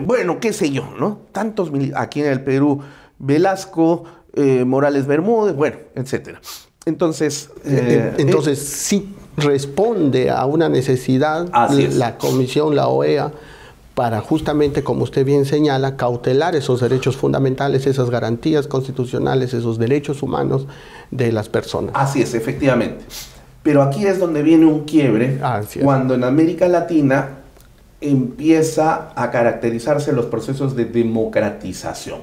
Bueno, qué sé yo, ¿no? Tantos aquí en el Perú, Velasco, Morales Bermúdez, bueno, etcétera. Entonces, sí responde a una necesidad la Comisión, la OEA, para justamente, como usted bien señala, cautelar esos derechos fundamentales, esas garantías constitucionales, esos derechos humanos de las personas. Así es, efectivamente. Pero aquí es donde viene un quiebre, cuando en América Latina empieza a caracterizarse los procesos de democratización.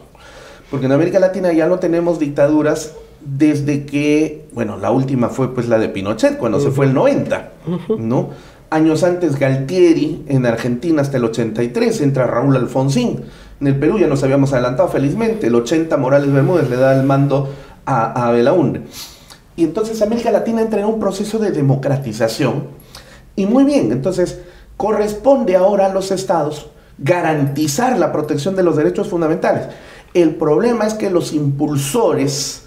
Porque en América Latina ya no tenemos dictaduras desde que, bueno, la última fue pues la de Pinochet, cuando se fue el 90, ¿no? Años antes Galtieri, en Argentina hasta el 83, entra Raúl Alfonsín. En el Perú ya nos habíamos adelantado felizmente, el 80 Morales Bermúdez le da el mando a Belaúnde. Y entonces América Latina entra en un proceso de democratización. Y muy bien, entonces corresponde ahora a los estados garantizar la protección de los derechos fundamentales. El problema es que los impulsores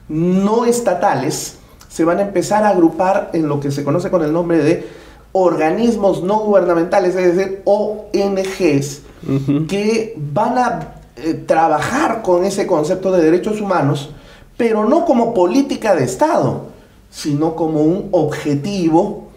no estatales se van a empezar a agrupar en lo que se conoce con el nombre de organismos no gubernamentales, es decir, ONGs, que van a trabajar con ese concepto de derechos humanos, pero no como política de Estado, sino como un objetivo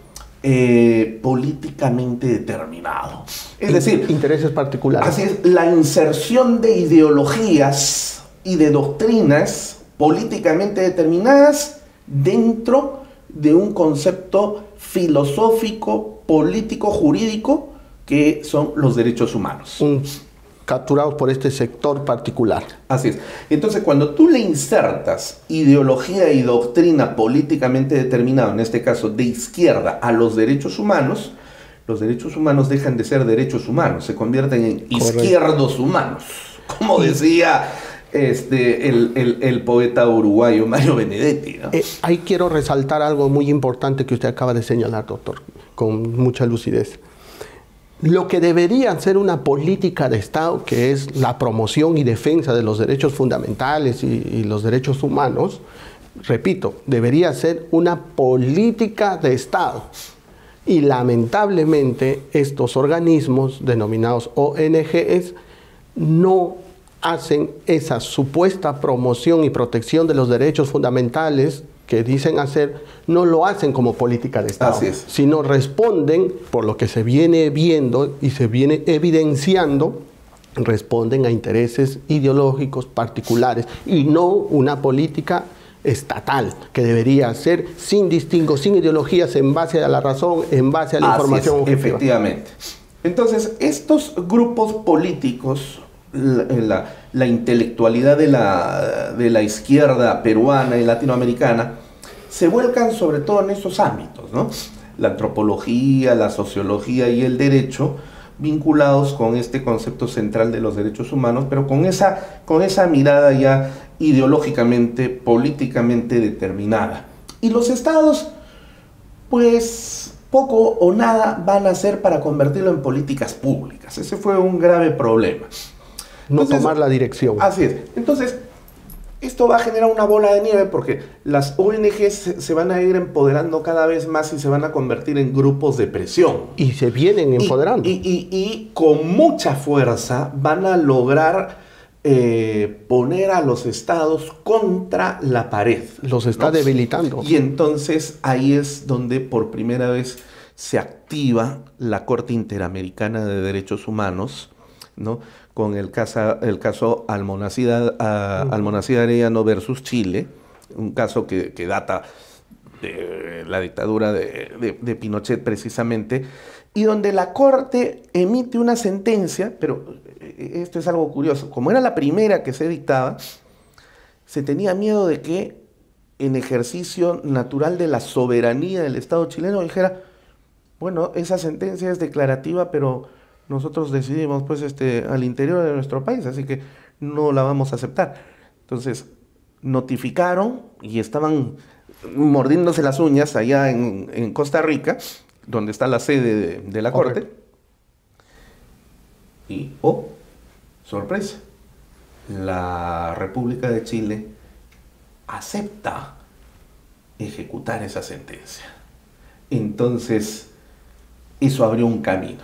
políticamente determinado. Es decir, intereses particulares. Así es, la inserción de ideologías y de doctrinas políticamente determinadas dentro de un concepto filosófico, político, jurídico, que son los derechos humanos. Capturados por este sector particular. Así es. Entonces, cuando tú le insertas ideología y doctrina políticamente determinada, en este caso de izquierda, a los derechos humanos dejan de ser derechos humanos, se convierten en izquierdos humanos, como decía el poeta uruguayo Mario Benedetti, ¿no? Ahí quiero resaltar algo muy importante que usted acaba de señalar, doctor, con mucha lucidez. Lo que debería ser una política de Estado, que es la promoción y defensa de los derechos fundamentales y los derechos humanos, repito, debería ser una política de Estado. Y lamentablemente estos organismos denominados ONGs no hacen esa supuesta promoción y protección de los derechos fundamentales que dicen hacer, no lo hacen como política de Estado, sino responden, por lo que se viene viendo y se viene evidenciando, responden a intereses ideológicos particulares y no una política estatal, que debería ser sin distingo, sin ideologías, en base a la razón, en base a la información objetiva. Efectivamente. Entonces, estos grupos políticos, la intelectualidad de la izquierda peruana y latinoamericana, se vuelcan sobre todo en esos ámbitos, ¿no? La antropología, la sociología y el derecho, vinculados con este concepto central de los derechos humanos, pero con esa mirada ya ideológicamente, políticamente determinada. Y los estados, pues poco o nada van a hacer para convertirlo en políticas públicas. Ese fue un grave problema. Entonces, tomar la dirección. Así es. Entonces, esto va a generar una bola de nieve porque las ONGs se van a ir empoderando cada vez más y se van a convertir en grupos de presión. Y se vienen empoderando. Y con mucha fuerza van a lograr poner a los estados contra la pared. Los está debilitando. Y entonces ahí es donde por primera vez se activa la Corte Interamericana de Derechos Humanos, ¿no? Con el caso Almonacid Arellano versus Chile, un caso que data de la dictadura de Pinochet precisamente, y donde la Corte emite una sentencia, pero esto es algo curioso, como era la primera que se dictaba, se tenía miedo de que en ejercicio natural de la soberanía del Estado chileno, dijera, bueno, esa sentencia es declarativa, pero nosotros decidimos pues al interior de nuestro país, así que no la vamos a aceptar. Entonces, notificaron y estaban mordiéndose las uñas allá en Costa Rica, donde está la sede de la Corte. Y, oh, sorpresa, la República de Chile acepta ejecutar esa sentencia. Entonces, eso abrió un camino.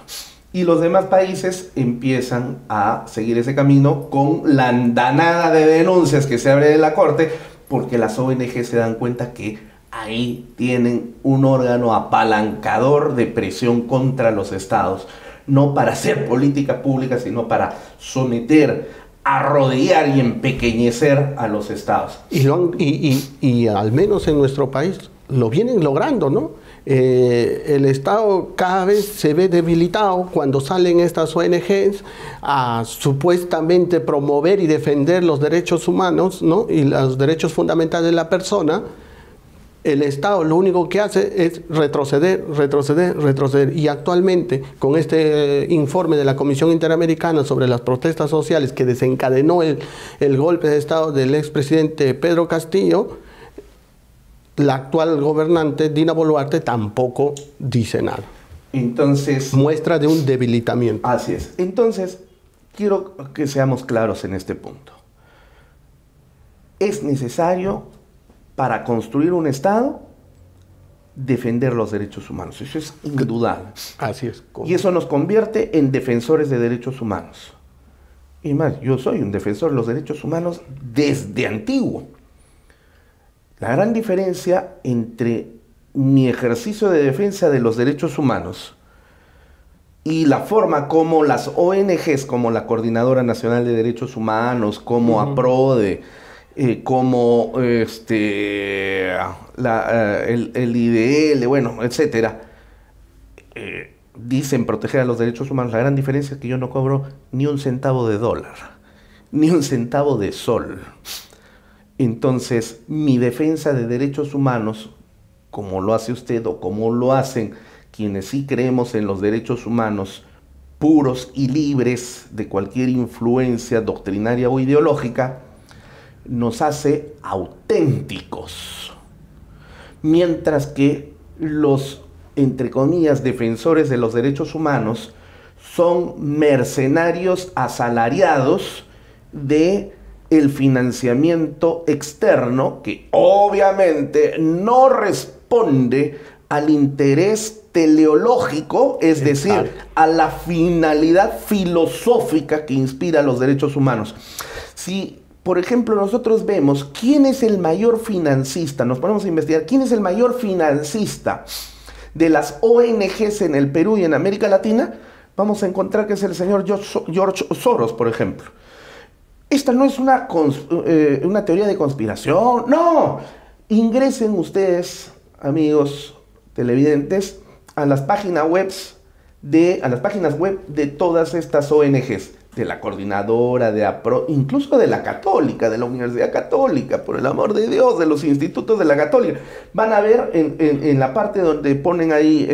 Y los demás países empiezan a seguir ese camino con la andanada de denuncias que se abre de la Corte, porque las ONG se dan cuenta que ahí tienen un órgano apalancador de presión contra los estados, no para hacer política pública, sino para someter, arrodillar y empequeñecer a los estados. Y al menos en nuestro país lo vienen logrando, ¿no? El Estado cada vez se ve debilitado cuando salen estas ONGs a supuestamente promover y defender los derechos humanos, ¿no? Y los derechos fundamentales de la persona. El Estado lo único que hace es retroceder. Y actualmente, con este informe de la Comisión Interamericana sobre las protestas sociales que desencadenó el golpe de Estado del expresidente Pedro Castillo, la actual gobernante Dina Boluarte tampoco dice nada. Entonces, muestra de un debilitamiento. Así es. Entonces, quiero que seamos claros en este punto. Es necesario, para construir un Estado, defender los derechos humanos. Eso es indudable. Así es. Y eso nos convierte en defensores de derechos humanos. Y más, yo soy un defensor de los derechos humanos desde antiguo. La gran diferencia entre mi ejercicio de defensa de los derechos humanos y la forma como las ONGs, como la Coordinadora Nacional de Derechos Humanos, como APRODE, como el IDL, bueno, etcétera, dicen proteger a los derechos humanos, la gran diferencia es que yo no cobro ni un centavo de dólar, ni un centavo de sol. Entonces, mi defensa de derechos humanos, como lo hace usted o como lo hacen quienes sí creemos en los derechos humanos puros y libres de cualquier influencia doctrinaria o ideológica, nos hace auténticos. Mientras que los, entre comillas, defensores de los derechos humanos son mercenarios asalariados de el financiamiento externo, que obviamente no responde al interés teleológico, es decir, a la finalidad filosófica que inspira los derechos humanos. Si, por ejemplo, nosotros vemos quién es el mayor financista, nos ponemos a investigar quién es el mayor financista de las ONGs en el Perú y en América Latina, vamos a encontrar que es el señor George Soros, por ejemplo. Esta no es una teoría de conspiración, no. Ingresen ustedes, amigos televidentes, a las páginas web de todas estas ONGs, de la Coordinadora, de APRO, incluso de la Católica, de la Universidad Católica, por el amor de Dios, de los institutos de la Católica. Van a ver en la parte donde ponen ahí,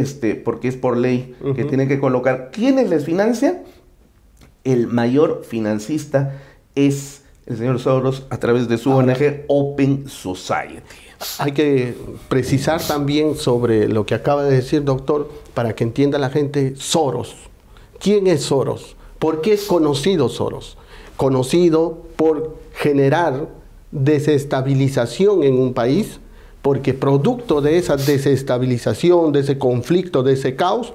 porque es por ley, que tienen que colocar quiénes les financian. El mayor financista es el señor Soros a través de su ONG Open Society. Hay que precisar también sobre lo que acaba de decir, doctor, para que entienda la gente, Soros. ¿Quién es Soros? ¿Por qué es conocido Soros? Conocido por generar desestabilización en un país, porque producto de esa desestabilización, de ese conflicto, de ese caos,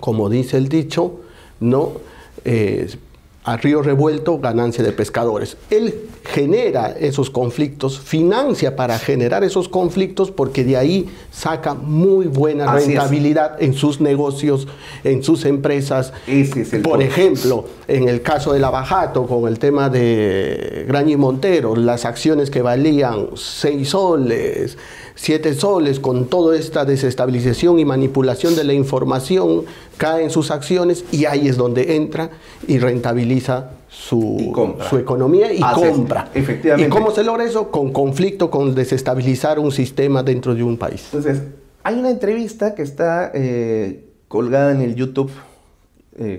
como dice el dicho, ¿no? A río revuelto, ganancia de pescadores. Él genera esos conflictos, financia para generar esos conflictos, porque de ahí saca muy buena rentabilidad en sus negocios, en sus empresas. Por ejemplo, en el caso de Lavajato, con el tema de Graña y Montero, las acciones que valían 6 soles, 7 soles, con toda esta desestabilización y manipulación de la información, cae en sus acciones y ahí es donde entra y rentabiliza su economía y compra. Efectivamente. ¿Y cómo se logra eso? Con conflicto, con desestabilizar un sistema dentro de un país. Entonces, hay una entrevista que está colgada en el YouTube,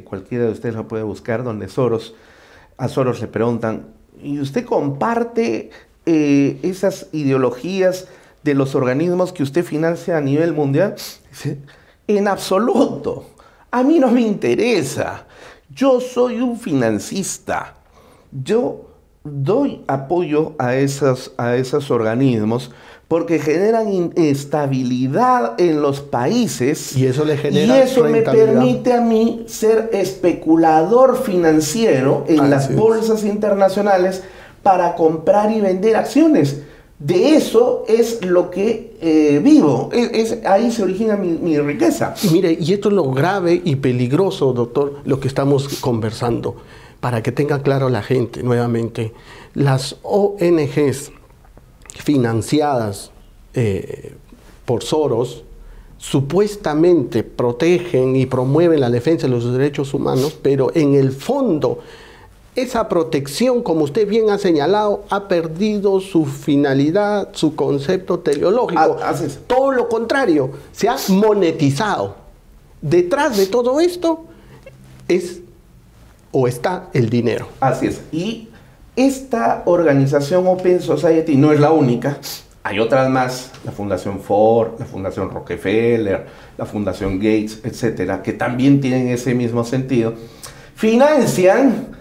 cualquiera de ustedes la puede buscar, donde a Soros le preguntan, ¿y usted comparte esas ideologías de los organismos que usted financia a nivel mundial? Dice, en absoluto, a mí no me interesa, yo soy un financista, yo doy apoyo a esos organismos porque generan inestabilidad en los países y eso le genera y eso me permite a mí ser especulador financiero en las bolsas internacionales para comprar y vender acciones. De eso es lo que vivo. Ahí se origina mi riqueza. Y mire, y esto es lo grave y peligroso, doctor, lo que estamos conversando. Para que tenga claro la gente, nuevamente, las ONGs financiadas por Soros supuestamente protegen y promueven la defensa de los derechos humanos, pero en el fondo esa protección, como usted bien ha señalado, ha perdido su finalidad, su concepto teleológico. Todo lo contrario, se ha monetizado. Detrás de todo esto está el dinero. Así es. Y esta organización Open Society no es la única. Hay otras más, la Fundación Ford, la Fundación Rockefeller, la Fundación Gates, etcétera, que también tienen ese mismo sentido. Financian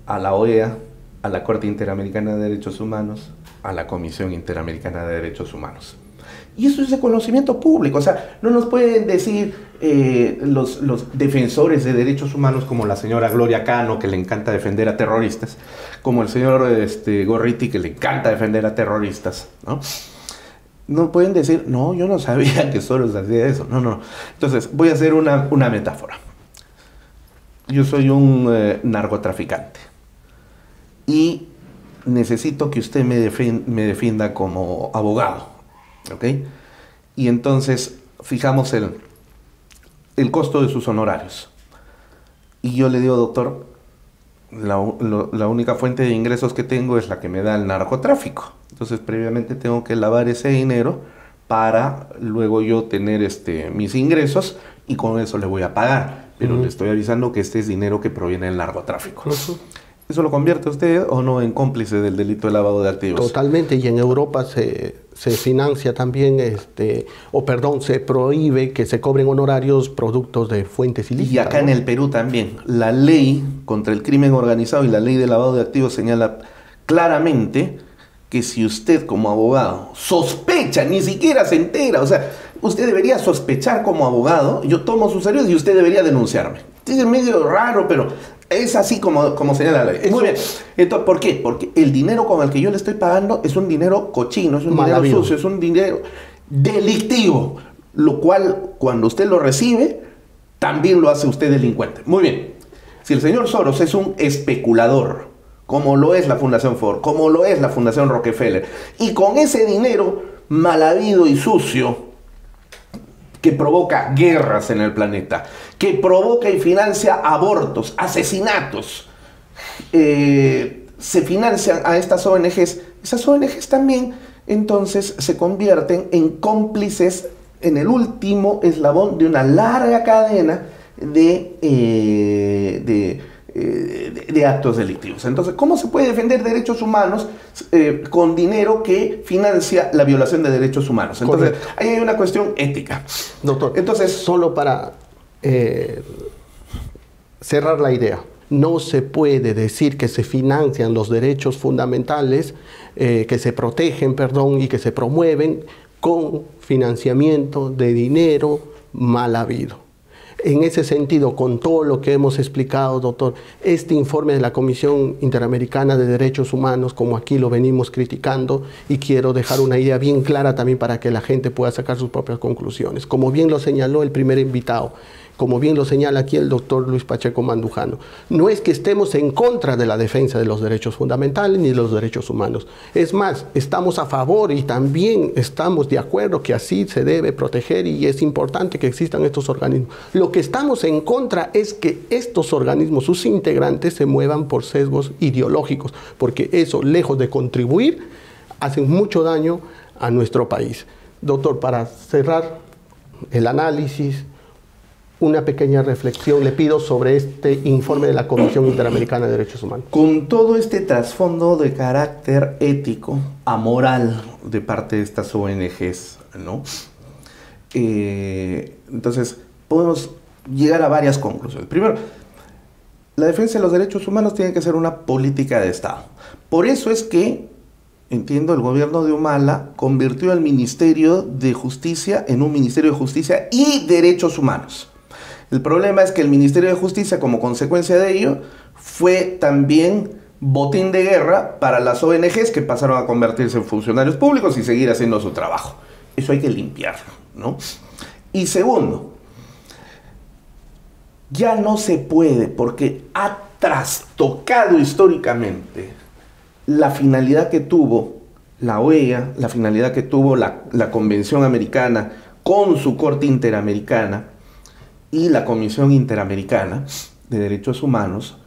a la OEA, a la Corte Interamericana de Derechos Humanos, a la Comisión Interamericana de Derechos Humanos. Y eso es de conocimiento público. O sea, no nos pueden decir los defensores de derechos humanos como la señora Gloria Cano, que le encanta defender a terroristas, como el señor Gorriti, que le encanta defender a terroristas, ¿no? No pueden decir, no, yo no sabía que Soros hacía eso. No, no. Entonces, voy a hacer una metáfora. Yo soy un narcotraficante y necesito que usted me defienda como abogado, ¿ok? Y entonces fijamos el costo de sus honorarios. Y yo le digo, doctor, la única fuente de ingresos que tengo es la que me da el narcotráfico. Entonces previamente tengo que lavar ese dinero para luego yo tener mis ingresos y con eso le voy a pagar. Pero le estoy avisando que este es dinero que proviene del narcotráfico. ¿Eso lo convierte usted o no en cómplice del delito de lavado de activos? Totalmente, y en Europa se financia también, se prohíbe que se cobren honorarios productos de fuentes ilícitas. Y acá en el Perú también, la ley contra el crimen organizado y la ley de lavado de activos señala claramente que si usted como abogado sospecha, ni siquiera se entera, o sea, usted debería sospechar como abogado, yo tomo sus servicios y usted debería denunciarme. Es medio raro, pero es así como señala la ley. Muy bien. Entonces, ¿por qué? Porque el dinero con el que yo le estoy pagando es un dinero cochino, es un dinero sucio, es un dinero delictivo, lo cual cuando usted lo recibe, también lo hace usted delincuente. Muy bien. Si el señor Soros es un especulador, como lo es la Fundación Ford, como lo es la Fundación Rockefeller, y con ese dinero mal habido y sucio, que provoca guerras en el planeta, que provoca y financia abortos, asesinatos, se financian a estas ONGs. Esas ONGs también entonces se convierten en cómplices en el último eslabón de una larga cadena de actos delictivos. Entonces, ¿cómo se puede defender derechos humanos con dinero que financia la violación de derechos humanos? Entonces, correcto, ahí hay una cuestión ética. Doctor, entonces, solo para cerrar la idea, no se puede decir que se financian los derechos fundamentales, que se protegen, y que se promueven con financiamiento de dinero mal habido. En ese sentido, con todo lo que hemos explicado, doctor, este informe de la Comisión Interamericana de Derechos Humanos, como aquí lo venimos criticando, y quiero dejar una idea bien clara también para que la gente pueda sacar sus propias conclusiones. Como bien lo señaló el primer invitado, como bien lo señala aquí el doctor Luis Pacheco Mandujano. No es que estemos en contra de la defensa de los derechos fundamentales ni de los derechos humanos. Es más, estamos a favor y también estamos de acuerdo que así se debe proteger y es importante que existan estos organismos. Lo que estamos en contra es que estos organismos, sus integrantes, se muevan por sesgos ideológicos, porque eso, lejos de contribuir, hacen mucho daño a nuestro país. Doctor, para cerrar el análisis, una pequeña reflexión le pido sobre este informe de la Comisión Interamericana de Derechos Humanos. Con todo este trasfondo de carácter ético, amoral de parte de estas ONGs, ¿no? Entonces, podemos llegar a varias conclusiones. Primero, la defensa de los derechos humanos tiene que ser una política de Estado. Por eso es que, entiendo, el gobierno de Humala convirtió al Ministerio de Justicia en un Ministerio de Justicia y Derechos Humanos. El problema es que el Ministerio de Justicia, como consecuencia de ello, fue también botín de guerra para las ONGs que pasaron a convertirse en funcionarios públicos y seguir haciendo su trabajo. Eso hay que limpiarlo, ¿no? Y segundo, ya no se puede, porque ha trastocado históricamente la finalidad que tuvo la OEA, la finalidad que tuvo la Convención Americana con su Corte Interamericana y la Comisión Interamericana de Derechos Humanos,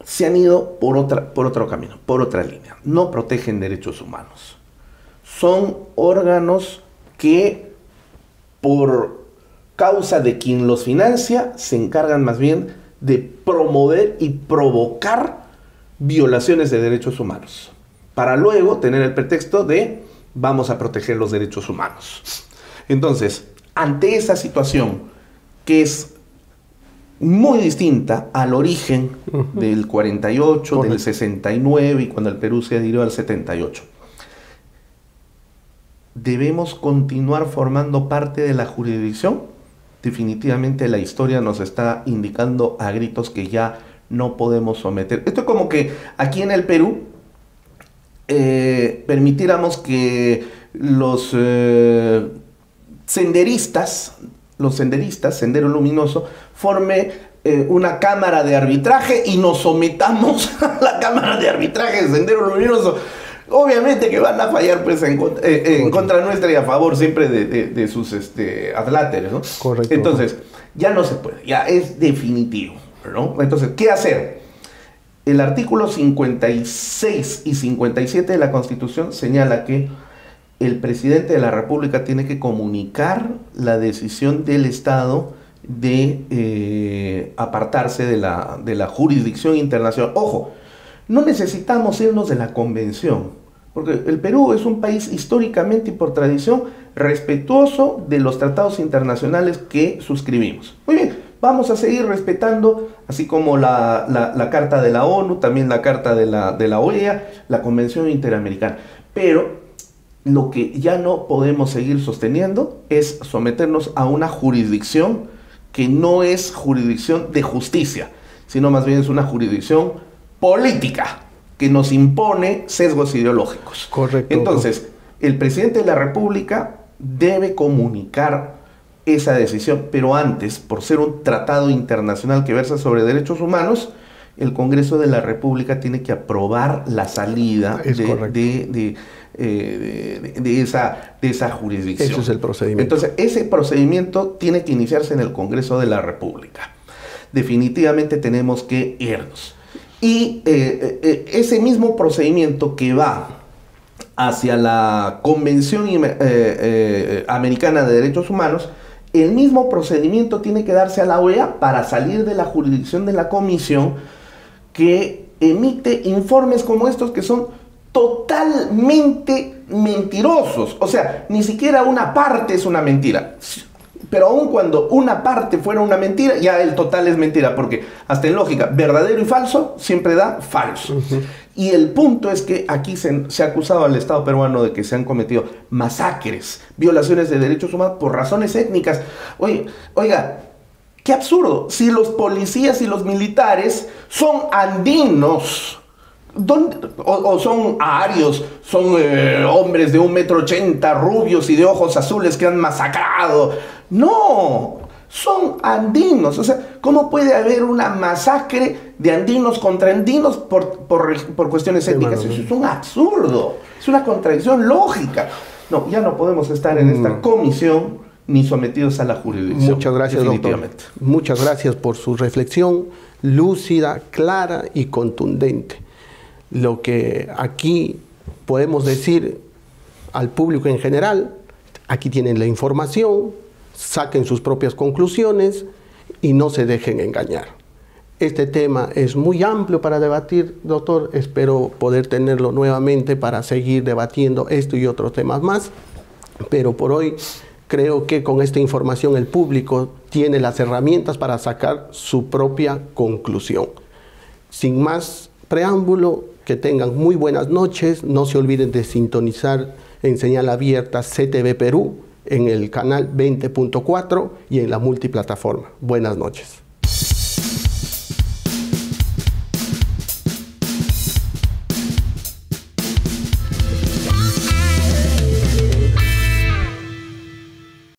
se han ido por otro camino, por otra línea. No protegen derechos humanos. Son órganos que, por causa de quien los financia, se encargan más bien de promover y provocar violaciones de derechos humanos, para luego tener el pretexto de vamos a proteger los derechos humanos. Entonces, ante esa situación que es muy distinta al origen del 48, del 69 y cuando el Perú se adhirió al 78, ¿debemos continuar formando parte de la jurisdicción? Definitivamente la historia nos está indicando a gritos que ya no podemos someter. Esto es como que aquí en el Perú permitiéramos que los senderistas, Sendero Luminoso, forme una cámara de arbitraje y nos sometamos a la cámara de arbitraje de Sendero Luminoso. Obviamente que van a fallar pues, en contra nuestra y a favor siempre de sus adláteres, ¿no? Correcto. Entonces, ya no se puede, ya es definitivo, ¿no? Entonces, ¿qué hacer? El artículo 56 y 57 de la Constitución señala que el presidente de la República tiene que comunicar la decisión del Estado de apartarse de la jurisdicción internacional. Ojo, no necesitamos irnos de la convención, porque el Perú es un país históricamente y por tradición respetuoso de los tratados internacionales que suscribimos. Muy bien, vamos a seguir respetando, así como la Carta de la ONU, también la Carta de la OEA, la Convención Interamericana. Pero lo que ya no podemos seguir sosteniendo es someternos a una jurisdicción que no es jurisdicción de justicia, sino más bien es una jurisdicción política que nos impone sesgos ideológicos. Correcto. Entonces, el presidente de la República debe comunicar esa decisión, pero antes, por ser un tratado internacional que versa sobre derechos humanos, el Congreso de la República tiene que aprobar la salida de esa jurisdicción. Ese es el procedimiento. Entonces, ese procedimiento tiene que iniciarse en el Congreso de la República. Definitivamente tenemos que irnos. Y ese mismo procedimiento que va hacia la Convención Americana de Derechos Humanos, el mismo procedimiento tiene que darse a la OEA para salir de la jurisdicción de la Comisión, que emite informes como estos que son totalmente mentirosos. O sea, ni siquiera una parte es una mentira. Pero aun cuando una parte fuera una mentira, ya el total es mentira, porque hasta en lógica, verdadero y falso siempre da falso. Y el punto es que aquí se ha acusado al Estado peruano de que se han cometido masacres, violaciones de derechos humanos por razones étnicas. Oiga, qué absurdo. Si los policías y los militares son andinos, o son arios, son hombres de 1,80 m, rubios y de ojos azules que han masacrado. No, son andinos. O sea, ¿cómo puede haber una masacre de andinos contra andinos por cuestiones étnicas? Eso es un absurdo, es una contradicción lógica. No, ya no podemos estar en esta comisión ni sometidos a la jurisdicción. Muchas gracias, doctor. Muchas gracias por su reflexión lúcida, clara y contundente. Lo que aquí podemos decir al público en general, aquí tienen la información, saquen sus propias conclusiones y no se dejen engañar. Este tema es muy amplio para debatir, doctor. Espero poder tenerlo nuevamente para seguir debatiendo esto y otros temas más. Pero por hoy creo que con esta información el público tiene las herramientas para sacar su propia conclusión. Sin más preámbulo, que tengan muy buenas noches. No se olviden de sintonizar en señal abierta CTV Perú en el canal 20.4 y en la multiplataforma. Buenas noches.